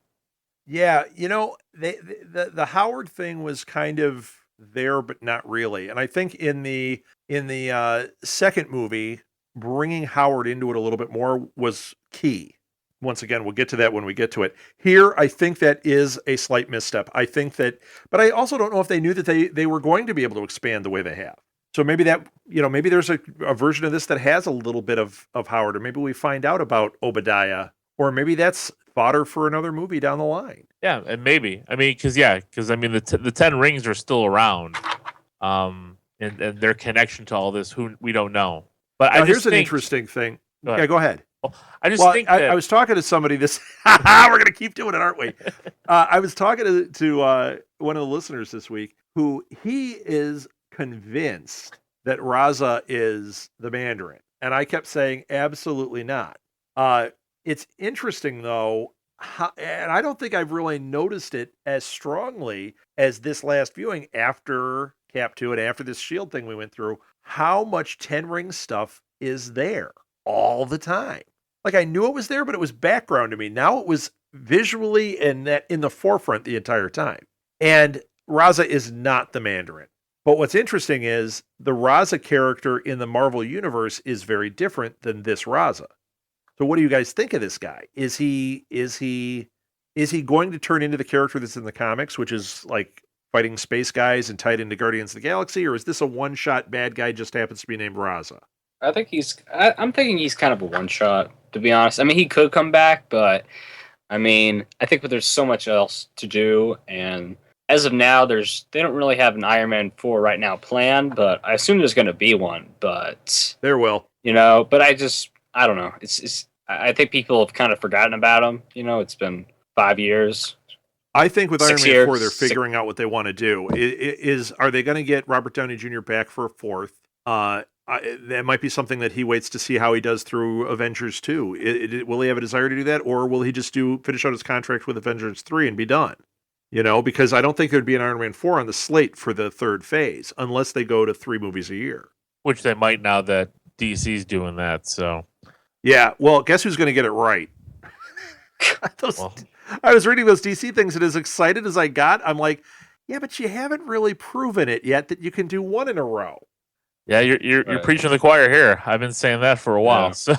S1: Yeah, the Howard thing was kind of there, but not really. And I think in the second movie, bringing Howard into it a little bit more was key. Once again, we'll get to that when we get to it. Here, I think that is a slight misstep. I think that, but I also don't know if they knew that they were going to be able to expand the way they have. So maybe that, maybe there's a version of this that has a little bit of Howard, or maybe we find out about Obadiah, or maybe that's fodder for another movie down the line.
S3: Yeah, and maybe. I mean, because the 10 rings are still around, and their connection to all this, who we don't know. But
S1: Now, here's an interesting thing. Yeah, go ahead.
S3: I just think that
S1: I was talking to somebody this. We're going to keep doing it, aren't we? I was talking to one of the listeners this week who he is convinced that Raza is the Mandarin, and I kept saying absolutely not. It's interesting though, and I don't think I've really noticed it as strongly as this last viewing after Cap 2 and after this Shield thing we went through. How much Ten Rings stuff is there all the time? Like I knew it was there, but it was background to me. Now it was visually and that in the forefront the entire time. And Raza is not the Mandarin. But what's interesting is the Raza character in the Marvel universe is very different than this Raza. So what do you guys think of this guy? Is he going to turn into the character that's in the comics, which is like fighting space guys and tied into Guardians of the Galaxy, or is this a one-shot bad guy just happens to be named Raza?
S4: I think I'm thinking he's kind of a one-shot, to be honest. I mean, he could come back, but I mean, I think there's so much else to do, and as of now, they don't really have an Iron Man 4 right now planned, but I assume there's going to be one. But
S1: there will,
S4: But I don't know. I think people have kind of forgotten about him. It's been 5 years.
S1: I think with Iron Man 4, they're figuring out what they want to do. Are they going to get Robert Downey Jr. back for a fourth? That might be something that he waits to see how he does through Avengers 2. Will he have a desire to do that, or will he just finish out his contract with Avengers 3 and be done? Because I don't think there'd be an Iron Man 4 on the slate for the third phase unless they go to 3 movies a year.
S3: Which they might now that DC's doing that. So
S1: yeah, well, guess who's going to get it right? I was reading those DC things, and as excited as I got, I'm like, yeah, but you haven't really proven it yet that you can do one in a row.
S3: Yeah, you're preaching to the choir here. I've been saying that for a while. Yeah. So,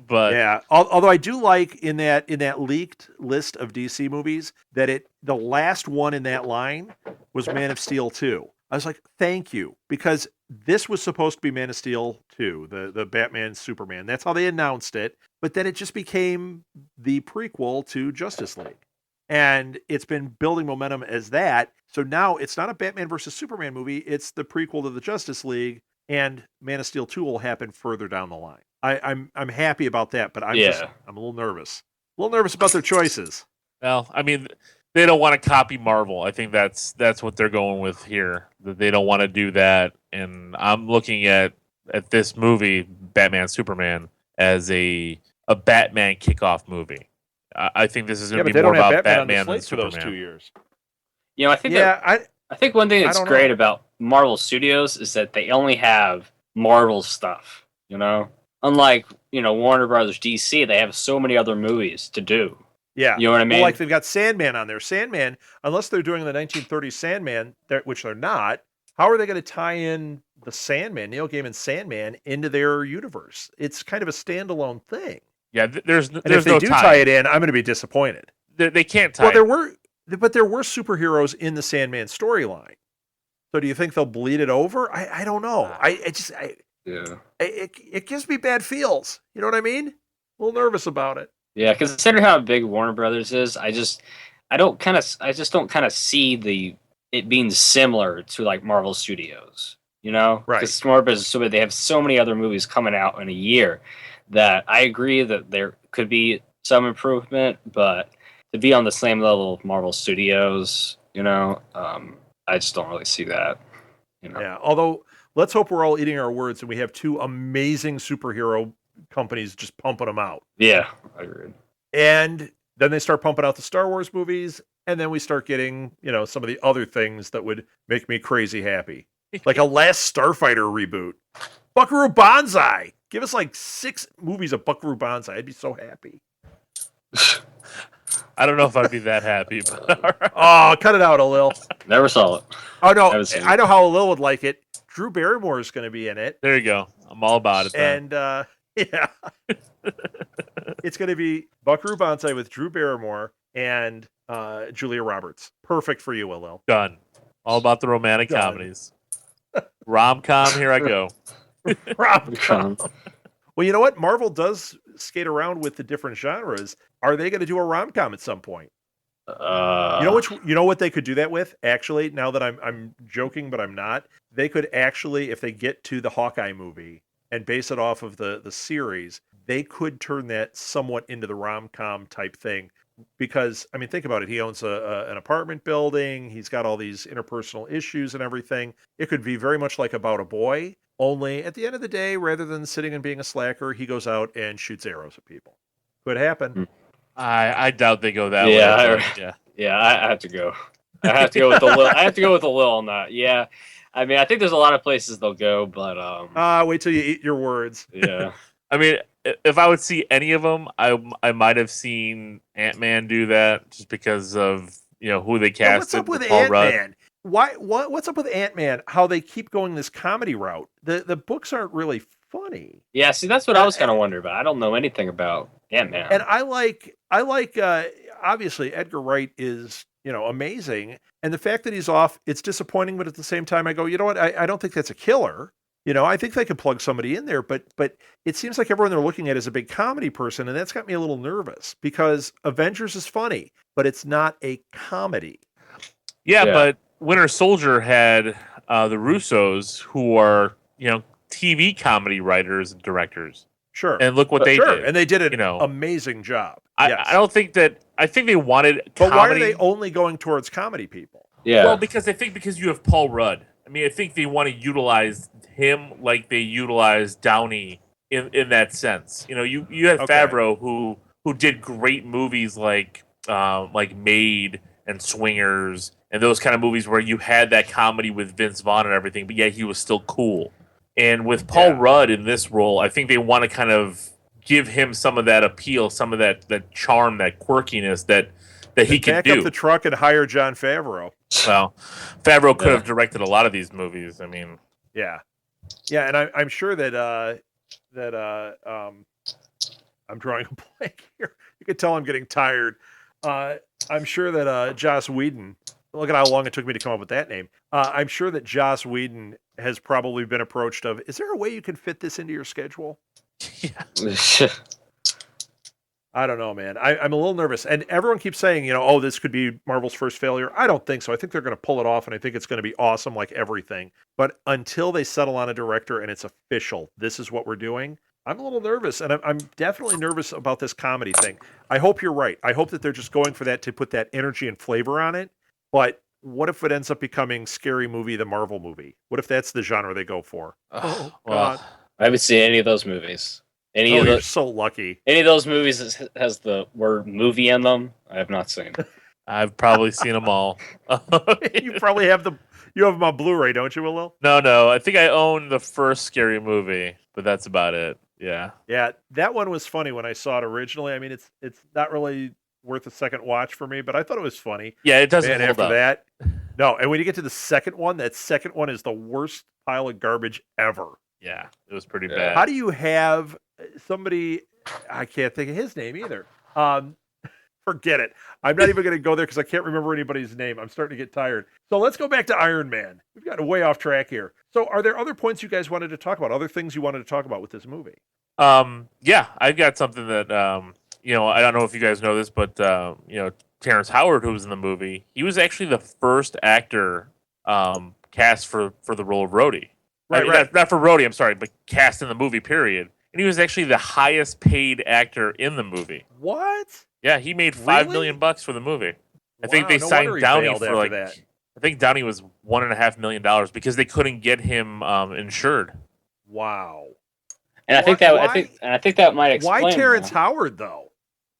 S3: but
S1: yeah, although I do like in that leaked list of DC movies that the last one in that line was Man of Steel 2. I was like, thank you, because this was supposed to be Man of Steel 2, the Batman Superman. That's how they announced it, but then it just became the prequel to Justice League. And it's been building momentum as that. So now it's not a Batman versus Superman movie. It's the prequel to the Justice League, and Man of Steel 2 will happen further down the line. I'm happy about that, but I'm a little nervous. A little nervous about their choices.
S3: Well, I mean, they don't want to copy Marvel. I think that's what they're going with here. That they don't want to do that. And I'm looking at this movie, Batman Superman, as a Batman kickoff movie. I think this is going to be more about Batman than Superman.
S1: For those 2 years.
S4: I think one thing that's great about Marvel Studios is that they only have Marvel stuff. Unlike Warner Brothers, DC, they have so many other movies to do.
S1: Yeah,
S4: you know what I mean.
S1: Well, like they've got Sandman on there. Sandman, unless they're doing the 1930s Sandman, which they're not. How are they going to tie in the Sandman, Neil Gaiman's Sandman, into their universe? It's kind of a standalone thing.
S3: Yeah, there's
S1: and if they do tie it in, I'm going to be disappointed.
S3: They can't tie.
S1: Well, there were superheroes in the Sandman storyline. So do you think they'll bleed it over? I don't know. It gives me bad feels. You know what I mean? A little nervous about it.
S4: Yeah, considering how big Warner Brothers is, I just don't kind of see it being similar to like Marvel Studios. Right? Because Warner Brothers, so they have so many other movies coming out in a year that I agree that there could be some improvement, but to be on the same level of Marvel Studios, I just don't really see that.
S1: Yeah, although let's hope we're all eating our words and we have 2 amazing superhero companies just pumping them out.
S4: Yeah, I agree.
S1: And then they start pumping out the Star Wars movies, and then we start getting, some of the other things that would make me crazy happy. Like a Last Starfighter reboot. Buckaroo Banzai! Give us like 6 movies of Buckaroo Banzai. I'd be so happy.
S3: I don't know if I'd be that happy. But
S1: oh, cut it out, Alil.
S4: Never saw it.
S1: Oh, no. I know how Alil would like it. Drew Barrymore is going to be in it.
S3: There you go. I'm all about it.
S1: Then. And Yeah. It's going to be Buckaroo Banzai with Drew Barrymore and Julia Roberts. Perfect for you, Will.
S3: Done. All about the romantic
S1: Done.
S3: comedies. Rom-com, here I go.
S1: Rom-com. Well, you know what? Marvel does skate around with the different genres. Are they going to do a rom-com at some point? You know what they could do that with? Actually, now that I'm joking, but I'm not. They could actually, if they get to the Hawkeye movie and base it off of the series, they could turn that somewhat into the rom-com type thing. Because, I mean, think about it. He owns an apartment building. He's got all these interpersonal issues and everything. It could be very much like About a Boy, only at the end of the day, rather than sitting and being a slacker, he goes out and shoots arrows at people. Could happen.
S3: I doubt they go that
S4: Yeah,
S3: way. but
S4: Yeah, I have to go. I have to go with the Lil. I have to go with the Lil on that. Yeah, I mean, I think there's a lot of places they'll go, but
S1: Wait till you eat your words.
S4: yeah.
S3: I mean, if I would see any of them, I might have seen Ant-Man do that just because of who they casted.
S1: What's up with
S3: Paul Rudd.
S1: Ant-Man? What's up with Ant-Man? How they keep going this comedy route? The books aren't really funny.
S4: Yeah, see, that's what I was kind of wondering about. I don't know anything about Ant-Man.
S1: And I like obviously Edgar Wright is amazing, and the fact that he's off, it's disappointing, but at the same time I go, you know what, I don't think that's a killer. I think they could plug somebody in there, but it seems like everyone they're looking at is a big comedy person, and that's got me a little nervous because Avengers is funny, but it's not a comedy.
S3: Yeah, but Winter Soldier had the Russos, who are TV comedy writers and directors.
S1: Sure.
S3: And look what they did.
S1: And they did an amazing job.
S3: I don't think that. I think they wanted
S1: But
S3: comedy.
S1: why are they only going towards comedy people?
S4: Yeah.
S3: Well, because you have Paul Rudd. I mean, I think they want to utilize him like they utilized Downey in that sense. You had Favreau who did great movies like Made and Swingers and those kind of movies where you had that comedy with Vince Vaughn and everything, but yet he was still cool. And with Paul Rudd in this role, I think they want to kind of give him some of that appeal, some of that charm, that quirkiness that he can do.
S1: Back up the truck and hire Jon Favreau.
S3: Well, Favreau could have directed a lot of these movies. I mean,
S1: yeah, and I'm sure that I'm drawing a blank here. You can tell I'm getting tired. I'm sure that Joss Whedon. Look at how long it took me to come up with that name. I'm sure that Joss Whedon has probably been approached of, is there a way you can fit this into your schedule? I don't know, man. I'm a little nervous. And everyone keeps saying, this could be Marvel's first failure. I don't think so. I think they're going to pull it off, and I think it's going to be awesome like everything. But until they settle on a director and it's official, this is what we're doing, I'm a little nervous. And I'm definitely nervous about this comedy thing. I hope you're right. I hope that they're just going for that to put that energy and flavor on it. But what if it ends up becoming Scary Movie, the Marvel movie? What if that's the genre they go for?
S3: well,
S1: God.
S4: I haven't seen any of those movies.
S1: You're so lucky.
S4: Any of those movies that has the word movie in them, I have not seen.
S3: I've probably seen them all.
S1: You probably have them on Blu-ray, don't you, Will?
S3: No. I think I own the first Scary Movie, but that's about it. Yeah.
S1: Yeah, that one was funny when I saw it originally. I mean, it's not really worth a second watch for me, but I thought it was funny.
S3: Yeah, it doesn't
S1: And
S3: hold
S1: after
S3: up.
S1: that, no. And when you get to the second one, that second one is the worst pile of garbage ever.
S3: Yeah, it was pretty
S4: Yeah.
S3: bad.
S1: How do you have somebody? I can't think of his name either. Forget it. I'm not even going to go there because I can't remember anybody's name. I'm starting to get tired. So let's go back to Iron Man. We've gotten way off track here. So are there other points you guys wanted to talk about? Other things you wanted to talk about with this movie?
S3: Yeah, I've got something that I don't know if you guys know this, but Terrence Howard, who was in the movie, he was actually the first actor cast for the role of Rhodey.
S1: Right.
S3: Not for Rhodey, I'm sorry, but cast in the movie, period. And he was actually the highest paid actor in the movie.
S1: What?
S3: Yeah, he made $5
S1: Really?
S3: million for the movie. I think
S1: Wow,
S3: they
S1: no
S3: signed
S1: wonder he
S3: Downey
S1: bailed
S3: for
S1: after
S3: like,
S1: that.
S3: I think Downey was $1.5 million because they couldn't get him insured.
S1: Wow.
S4: And I think that might explain
S1: Why Terrence
S4: that.
S1: Howard though?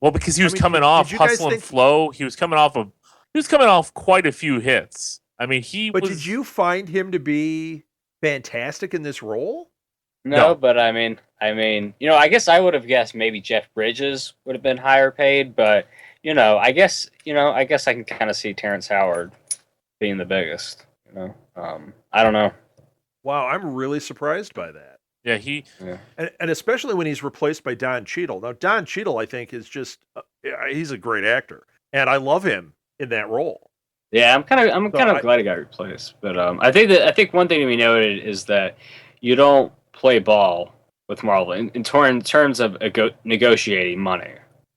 S3: Well, because he was coming
S1: did
S3: off
S1: you guys
S3: Hustle and
S1: think-
S3: Flow. He was coming off quite a few hits. I mean,
S1: Did you find him to be fantastic in this role?
S4: No,
S3: No.
S4: but I mean, I guess I would have guessed maybe Jeff Bridges would have been higher paid, but I guess I can kind of see Terrence Howard being the biggest. I don't know.
S1: Wow, I'm really surprised by that.
S3: Yeah, he
S1: And especially when he's replaced by Don Cheadle. Now, Don Cheadle, I think, is just he's a great actor, and I love him in that role.
S4: Yeah, I'm kind of
S1: So
S4: glad he got replaced. But I think one thing to be noted is that you don't play ball with Marvel in terms of negotiating money.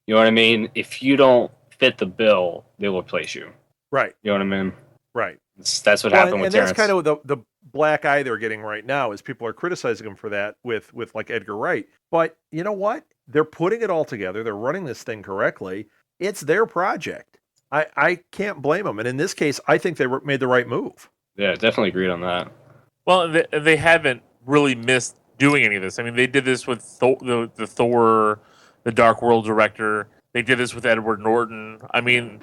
S4: You know what I mean? If you don't fit the bill, they will replace you.
S1: Right,
S4: You know what I mean?
S1: right.
S4: That's what
S1: Well,
S4: happened with
S1: and
S4: Terrence.
S1: that's kind of the black eye they're getting right now is people are criticizing him for that with like Edgar Wright. But you know what? They're putting it all together. They're running this thing correctly. It's their project. I can't blame them. And in this case, I think they made the right move.
S4: Yeah, definitely agreed on that.
S3: well, they haven't really missed doing any of this. I mean, they did this with the Thor, the Dark World director. They did this with Edward Norton. I mean,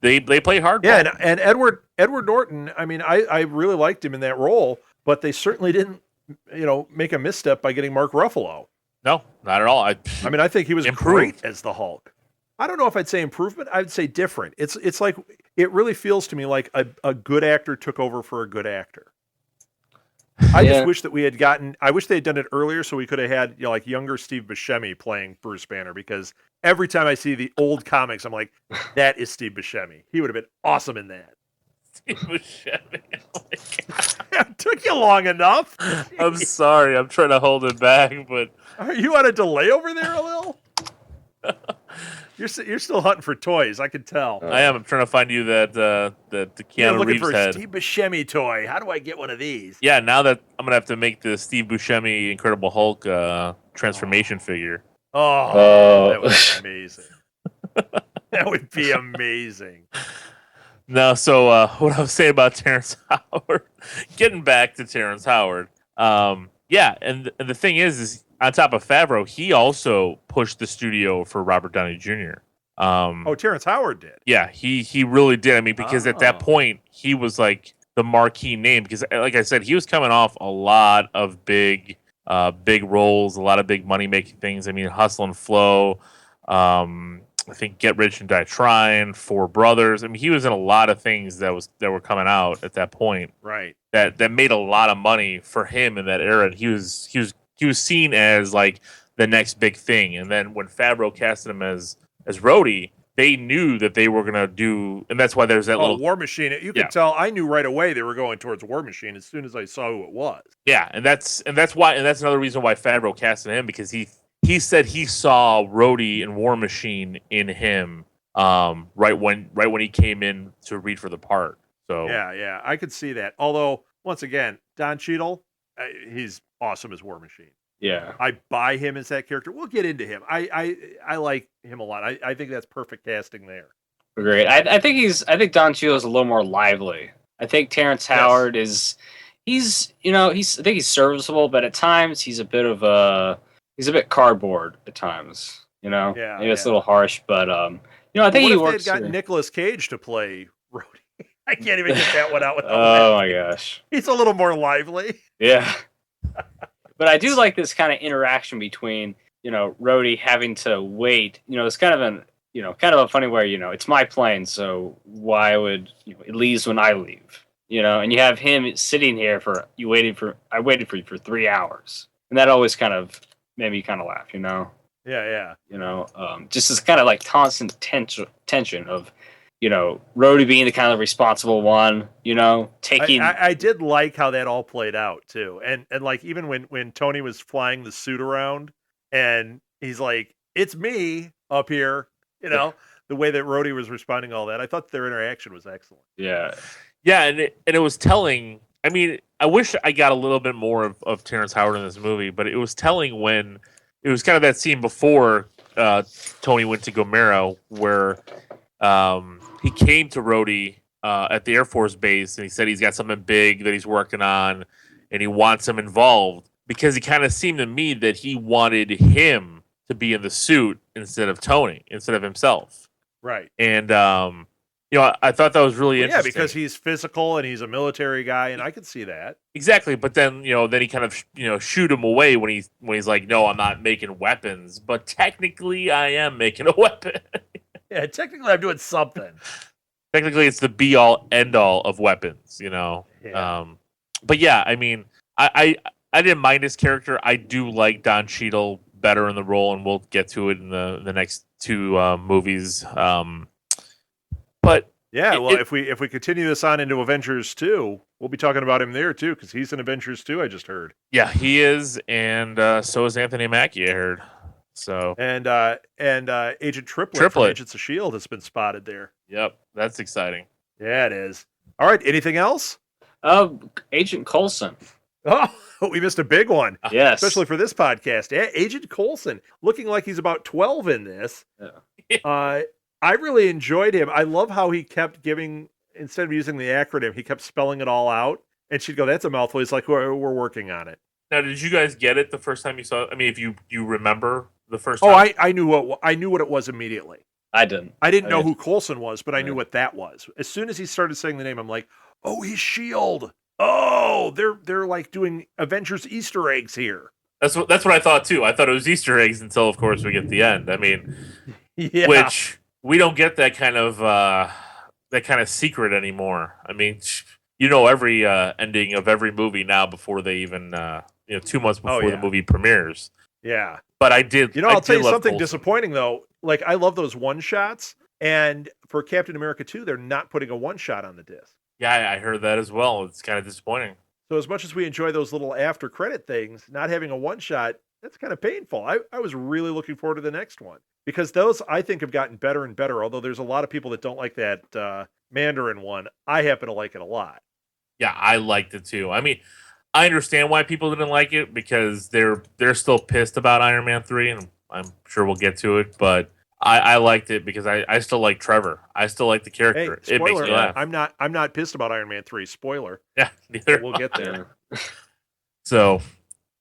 S3: they play hardball.
S1: Yeah, and Edward Norton, I mean, I really liked him in that role, but they certainly didn't, make a misstep by getting Mark Ruffalo.
S3: No, not at all.
S1: I mean, I think he was
S3: Improved.
S1: great as the Hulk. I don't know if I'd say improvement. I'd say different. It's like it really feels to me like a good actor took over for a good actor. I
S4: Yeah.
S1: just wish that we had gotten. I wish they had done it earlier, so we could have had like younger Steve Buscemi playing Bruce Banner. Because every time I see the old comics, I'm like, that is Steve Buscemi. He would have been awesome in that.
S3: Steve Buscemi. Oh my
S1: It took you long enough.
S3: God. I'm sorry. I'm trying to hold it back, but
S1: Are you on a delay over there, a little? You're still hunting for toys. I can tell.
S3: I am. I'm trying to find you that the
S1: You're
S3: Keanu
S1: looking
S3: Reeves
S1: for a
S3: head.
S1: Steve Buscemi toy. How do I get one of these?
S3: Yeah, now that I'm gonna have to make the Steve Buscemi Incredible Hulk transformation figure.
S1: Oh, that would be amazing. That would be amazing.
S3: No, so what I was saying about Terrence Howard, getting back to Terrence Howard, yeah, and the thing is on top of Favreau, he also pushed the studio for Robert Downey Jr.
S1: Terrence Howard did.
S3: Yeah, he really did. I mean, because at that
S1: Oh.
S3: point he was like the marquee name. Because, like I said, he was coming off a lot of big roles, a lot of big money making things. I mean, Hustle and Flow. I think Get Rich and Die Trying, Four Brothers. I mean, he was in a lot of things that were coming out at that point
S1: Right.
S3: that made a lot of money for him in that era. And he was seen as like the next big thing. And then when Favreau casted him as Rhodey, they knew that they were gonna do, and that's why there's that little
S1: War Machine. You could
S3: Yeah.
S1: tell. I knew right away they were going towards War Machine as soon as I saw who it was.
S3: yeah, and that's another reason why Favreau casted him, because he said he saw Rhodey and War Machine in him right when he came in to read for the part. So
S1: Yeah, I could see that. Although, once again, Don Cheadle, he's awesome as War Machine.
S4: Yeah.
S1: I buy him as that character. We'll get into him. I like him a lot. I think that's perfect casting there.
S4: Great. I think Don Cheadle is a little more lively. I think Terrence Howard I think he's serviceable, but at times he's a bit cardboard at times.
S1: Yeah,
S4: maybe it's a
S1: yeah.
S4: little harsh, but I think
S1: What
S4: he
S1: if
S4: works.
S1: they had got Nicolas Cage to play Rhodey? I can't even get that one out without
S4: Oh
S1: laughing.
S4: my gosh.
S1: He's a little more lively.
S4: Yeah. But I do like this kind of interaction between, Rhodey having to wait. It's kind of a funny where, it's my plane, so why would it leaves when I leave? And you have him sitting here I waited for you for 3 hours. And that always kind of made me kind of laugh,
S1: Yeah.
S4: just this kind of like constant tension of, Rhodey being the kind of responsible one, taking.
S1: I did like how that all played out too, and like even when Tony was flying the suit around, and he's like, "It's me up here," the way that Rhodey was responding to all that, I thought their interaction was excellent.
S4: Yeah.
S3: yeah, and it was telling. I mean, I wish I got a little bit more of Terrence Howard in this movie, but it was telling when it was kind of that scene before Tony went to Gomera where he came to Rhodey at the Air Force Base, and he said he's got something big that he's working on, and he wants him involved, because it kind of seemed to me that he wanted him to be in the suit instead of himself.
S1: Right.
S3: And I thought that was really
S1: Yeah,
S3: interesting.
S1: because he's physical and he's a military guy, and I could see that.
S3: Exactly, but then then he kind of shoot him away when he's like, no, I'm not making weapons, but technically I am making a weapon.
S1: Yeah, technically I'm doing something.
S3: Technically, it's the be all end all of weapons,
S1: Yeah.
S3: But yeah, I mean, I I didn't mind his character. I do like Don Cheadle better in the role, and we'll get to it in the next two movies. But
S1: Yeah, well, if we continue this on into Avengers 2, we'll be talking about him there too, because he's in Avengers 2. I just heard.
S3: yeah, he is, and so is Anthony Mackie. I heard. So
S1: And Agent Triplet, from
S3: Triplet.
S1: Agents of Shield has been spotted there.
S3: yep, that's exciting.
S1: Yeah, it is. All right, anything else?
S4: Agent Coulson.
S1: Oh, we missed a big one,
S4: Yes.
S1: especially for this podcast. Yeah, Agent Coulson, looking like he's about 12 in this.
S4: Yeah.
S1: I really enjoyed him. I love how he kept giving, instead of using the acronym, he kept spelling it all out. And she'd go, "That's a mouthful." He's like, "We're working on it."
S3: Now, did you guys get it the first time you saw it? I mean, if you remember the first
S1: Oh,
S3: time.
S1: I knew what it was immediately.
S4: I didn't.
S1: I didn't know
S4: Okay.
S1: who Coulson was, but I knew
S4: Yeah.
S1: what that was. As soon as he started saying the name, I'm like, "Oh, he's Shield. Oh, they're like doing Avengers Easter eggs here."
S3: That's what I thought too. I thought it was Easter eggs until, of course, we get the end. I mean,
S1: Yeah.
S3: which we don't get that kind of secret anymore. I mean, you know, every ending of every movie now before they even 2 months before
S1: yeah.
S3: the movie premieres.
S1: Yeah.
S3: But I did.
S1: You know,
S3: I
S1: I'll tell
S3: did
S1: you
S3: love
S1: something
S3: Coulson.
S1: disappointing though. Like I love those one shots, and for Captain America 2, they're not putting a one shot on the disc.
S3: Yeah, I heard that as well. It's kind of disappointing.
S1: So as much as we enjoy those little after credit things, not having a one shot, that's kind of painful. I was really looking forward to the next one because those I think have gotten better and better. Although there's a lot of people that don't like that Mandarin one. I happen to like it a lot.
S3: Yeah, I liked it too. I mean, I understand why people didn't like it because they're still pissed about Iron Man 3, and I'm sure we'll get to it. But I liked it because I still like Trevor. I still like the
S1: Hey,
S3: character. It makes
S1: spoiler!
S3: me laugh.
S1: I'm not pissed about Iron Man 3. Spoiler.
S3: Yeah, neither.
S1: We'll get there.
S4: Yeah.
S3: So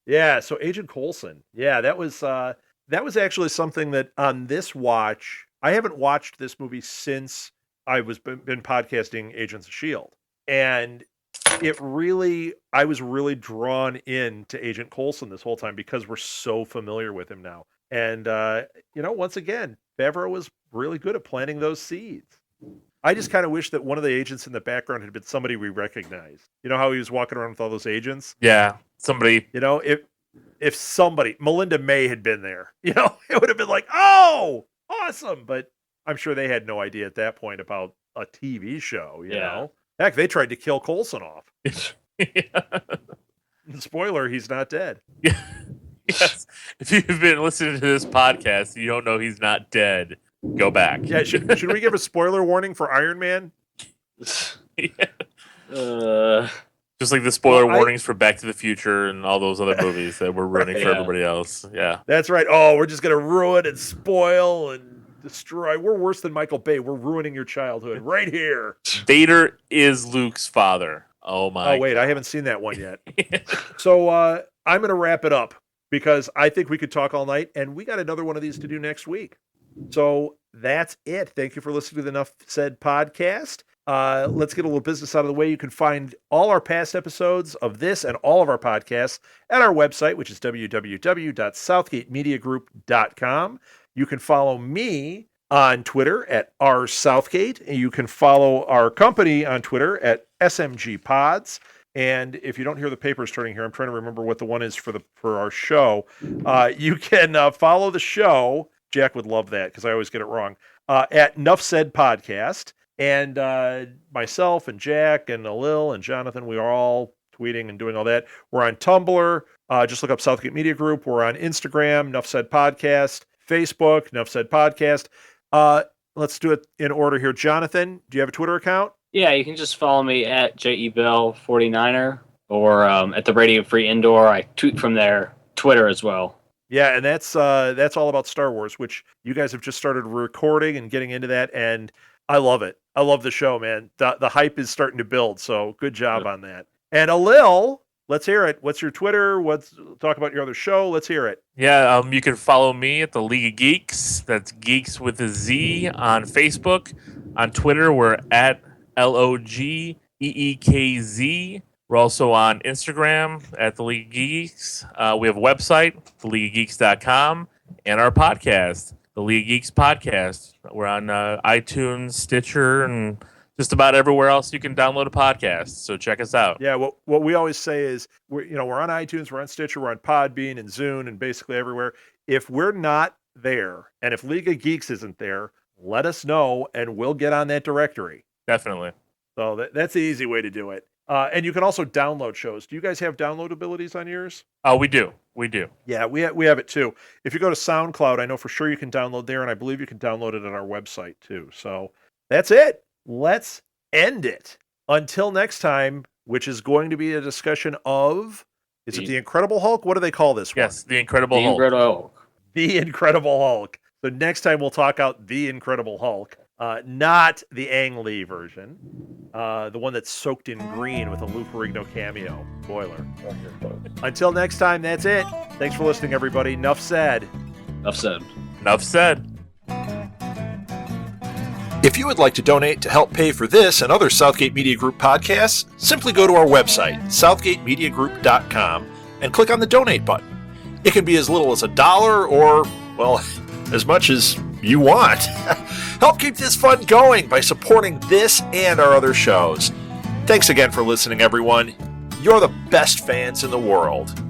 S1: Yeah, so Agent Coulson. Yeah, that was actually something that on this watch, I haven't watched this movie since I was been podcasting Agents of Shield. And I was really drawn into Agent Coulson this whole time because we're so familiar with him now. And once again, Favreau was really good at planting those seeds. I just kind of wish that one of the agents in the background had been somebody we recognized. You know how he was walking around with all those agents?
S3: yeah, somebody.
S1: You know, if somebody, Melinda May had been there, it would have been like, "Oh, awesome." But I'm sure they had no idea at that point about a TV show, you
S4: Yeah.
S1: know? Heck, they tried to kill Coulson off.
S3: Yeah.
S1: Spoiler, he's not dead.
S3: Yes. If you've been listening to this podcast, you don't know he's not dead. Go back.
S1: Yeah, should we give a spoiler warning for Iron Man?
S4: Uh,
S3: Just like the spoiler
S1: Well,
S3: warnings for Back to the Future and all those other movies that we're ruining for
S4: Yeah.
S3: everybody else. Yeah.
S1: That's right. Oh, we're just going to ruin and spoil and destroy. We're worse than Michael Bay. We're ruining your childhood right here.
S3: Vader is Luke's father. Oh my.
S1: Oh, wait, I haven't seen that one yet. So I'm going to wrap it up because I think we could talk all night, and we got another one of these to do next week. So that's it. Thank you for listening to the Enough Said podcast. Let's get a little business out of the way. You can find all our past episodes of this and all of our podcasts at our website, which is www.southgatemediagroup.com. You can follow me on Twitter at rsouthgate, and you can follow our company on Twitter at SMG Pods. And if you don't hear the papers turning here, I'm trying to remember what the one is for our show. You can follow the show. Jack would love that because I always get it wrong. At Nuff Said Podcast. And myself and Jack and Alil and Jonathan, we are all tweeting and doing all that. We're on Tumblr. Just look up Southgate Media Group. We're on Instagram, Nuff Said Podcast. Facebook, Nuff Said Podcast. Let's do it in order here. Jonathan, do you have a Twitter account?
S4: yeah, you can just follow me at JEBell49er or at the Radio Free Indoor. I tweet from there, Twitter as well.
S1: Yeah, and that's all about Star Wars, which you guys have just started recording and getting into that, and I love it. I love the show, man. The hype is starting to build, so good job on that. And Alil, let's hear it. What's your Twitter? Talk about your other show. Let's hear it.
S3: Yeah, you can follow me at the League of Geeks. That's Geeks with a Z on Facebook. On Twitter, we're at LOGEEKZ. We're also on Instagram at the League of Geeks. We have a website, theleagueofgeeks.com, and our podcast, the League of Geeks Podcast. We're on iTunes, Stitcher, and just about everywhere else you can download a podcast. So check us out.
S1: Yeah, what we always say is we're on iTunes, we're on Stitcher, we're on Podbean and Zune and basically everywhere. If we're not there, and if League of Geeks isn't there, let us know and we'll get on that directory.
S3: Definitely.
S1: So that's the easy way to do it. And you can also download shows. Do you guys have download abilities on yours?
S3: Oh, we do.
S1: Yeah, we have it too. If you go to SoundCloud, I know for sure you can download there, and I believe you can download it on our website too. So that's it. Let's end it. Until next time, which is going to be a discussion of, is it the Incredible Hulk? What do they call this one?
S3: Yes, the Incredible
S4: The
S3: Hulk.
S4: Incredible Hulk.
S1: The Incredible Hulk. So next time we'll talk out the Incredible Hulk, not the Ang Lee version, the one that's soaked in green with a Lou Ferrigno cameo. Spoiler. Until next time, that's it. Thanks for listening, everybody. Enough said.
S4: Enough said.
S3: Enough said.
S1: If you would like to donate to help pay for this and other Southgate Media Group podcasts, simply go to our website, southgatemediagroup.com, and click on the donate button. It can be as little as $1 or, well, as much as you want. Help keep this fun going by supporting this and our other shows. Thanks again for listening, everyone. You're the best fans in the world.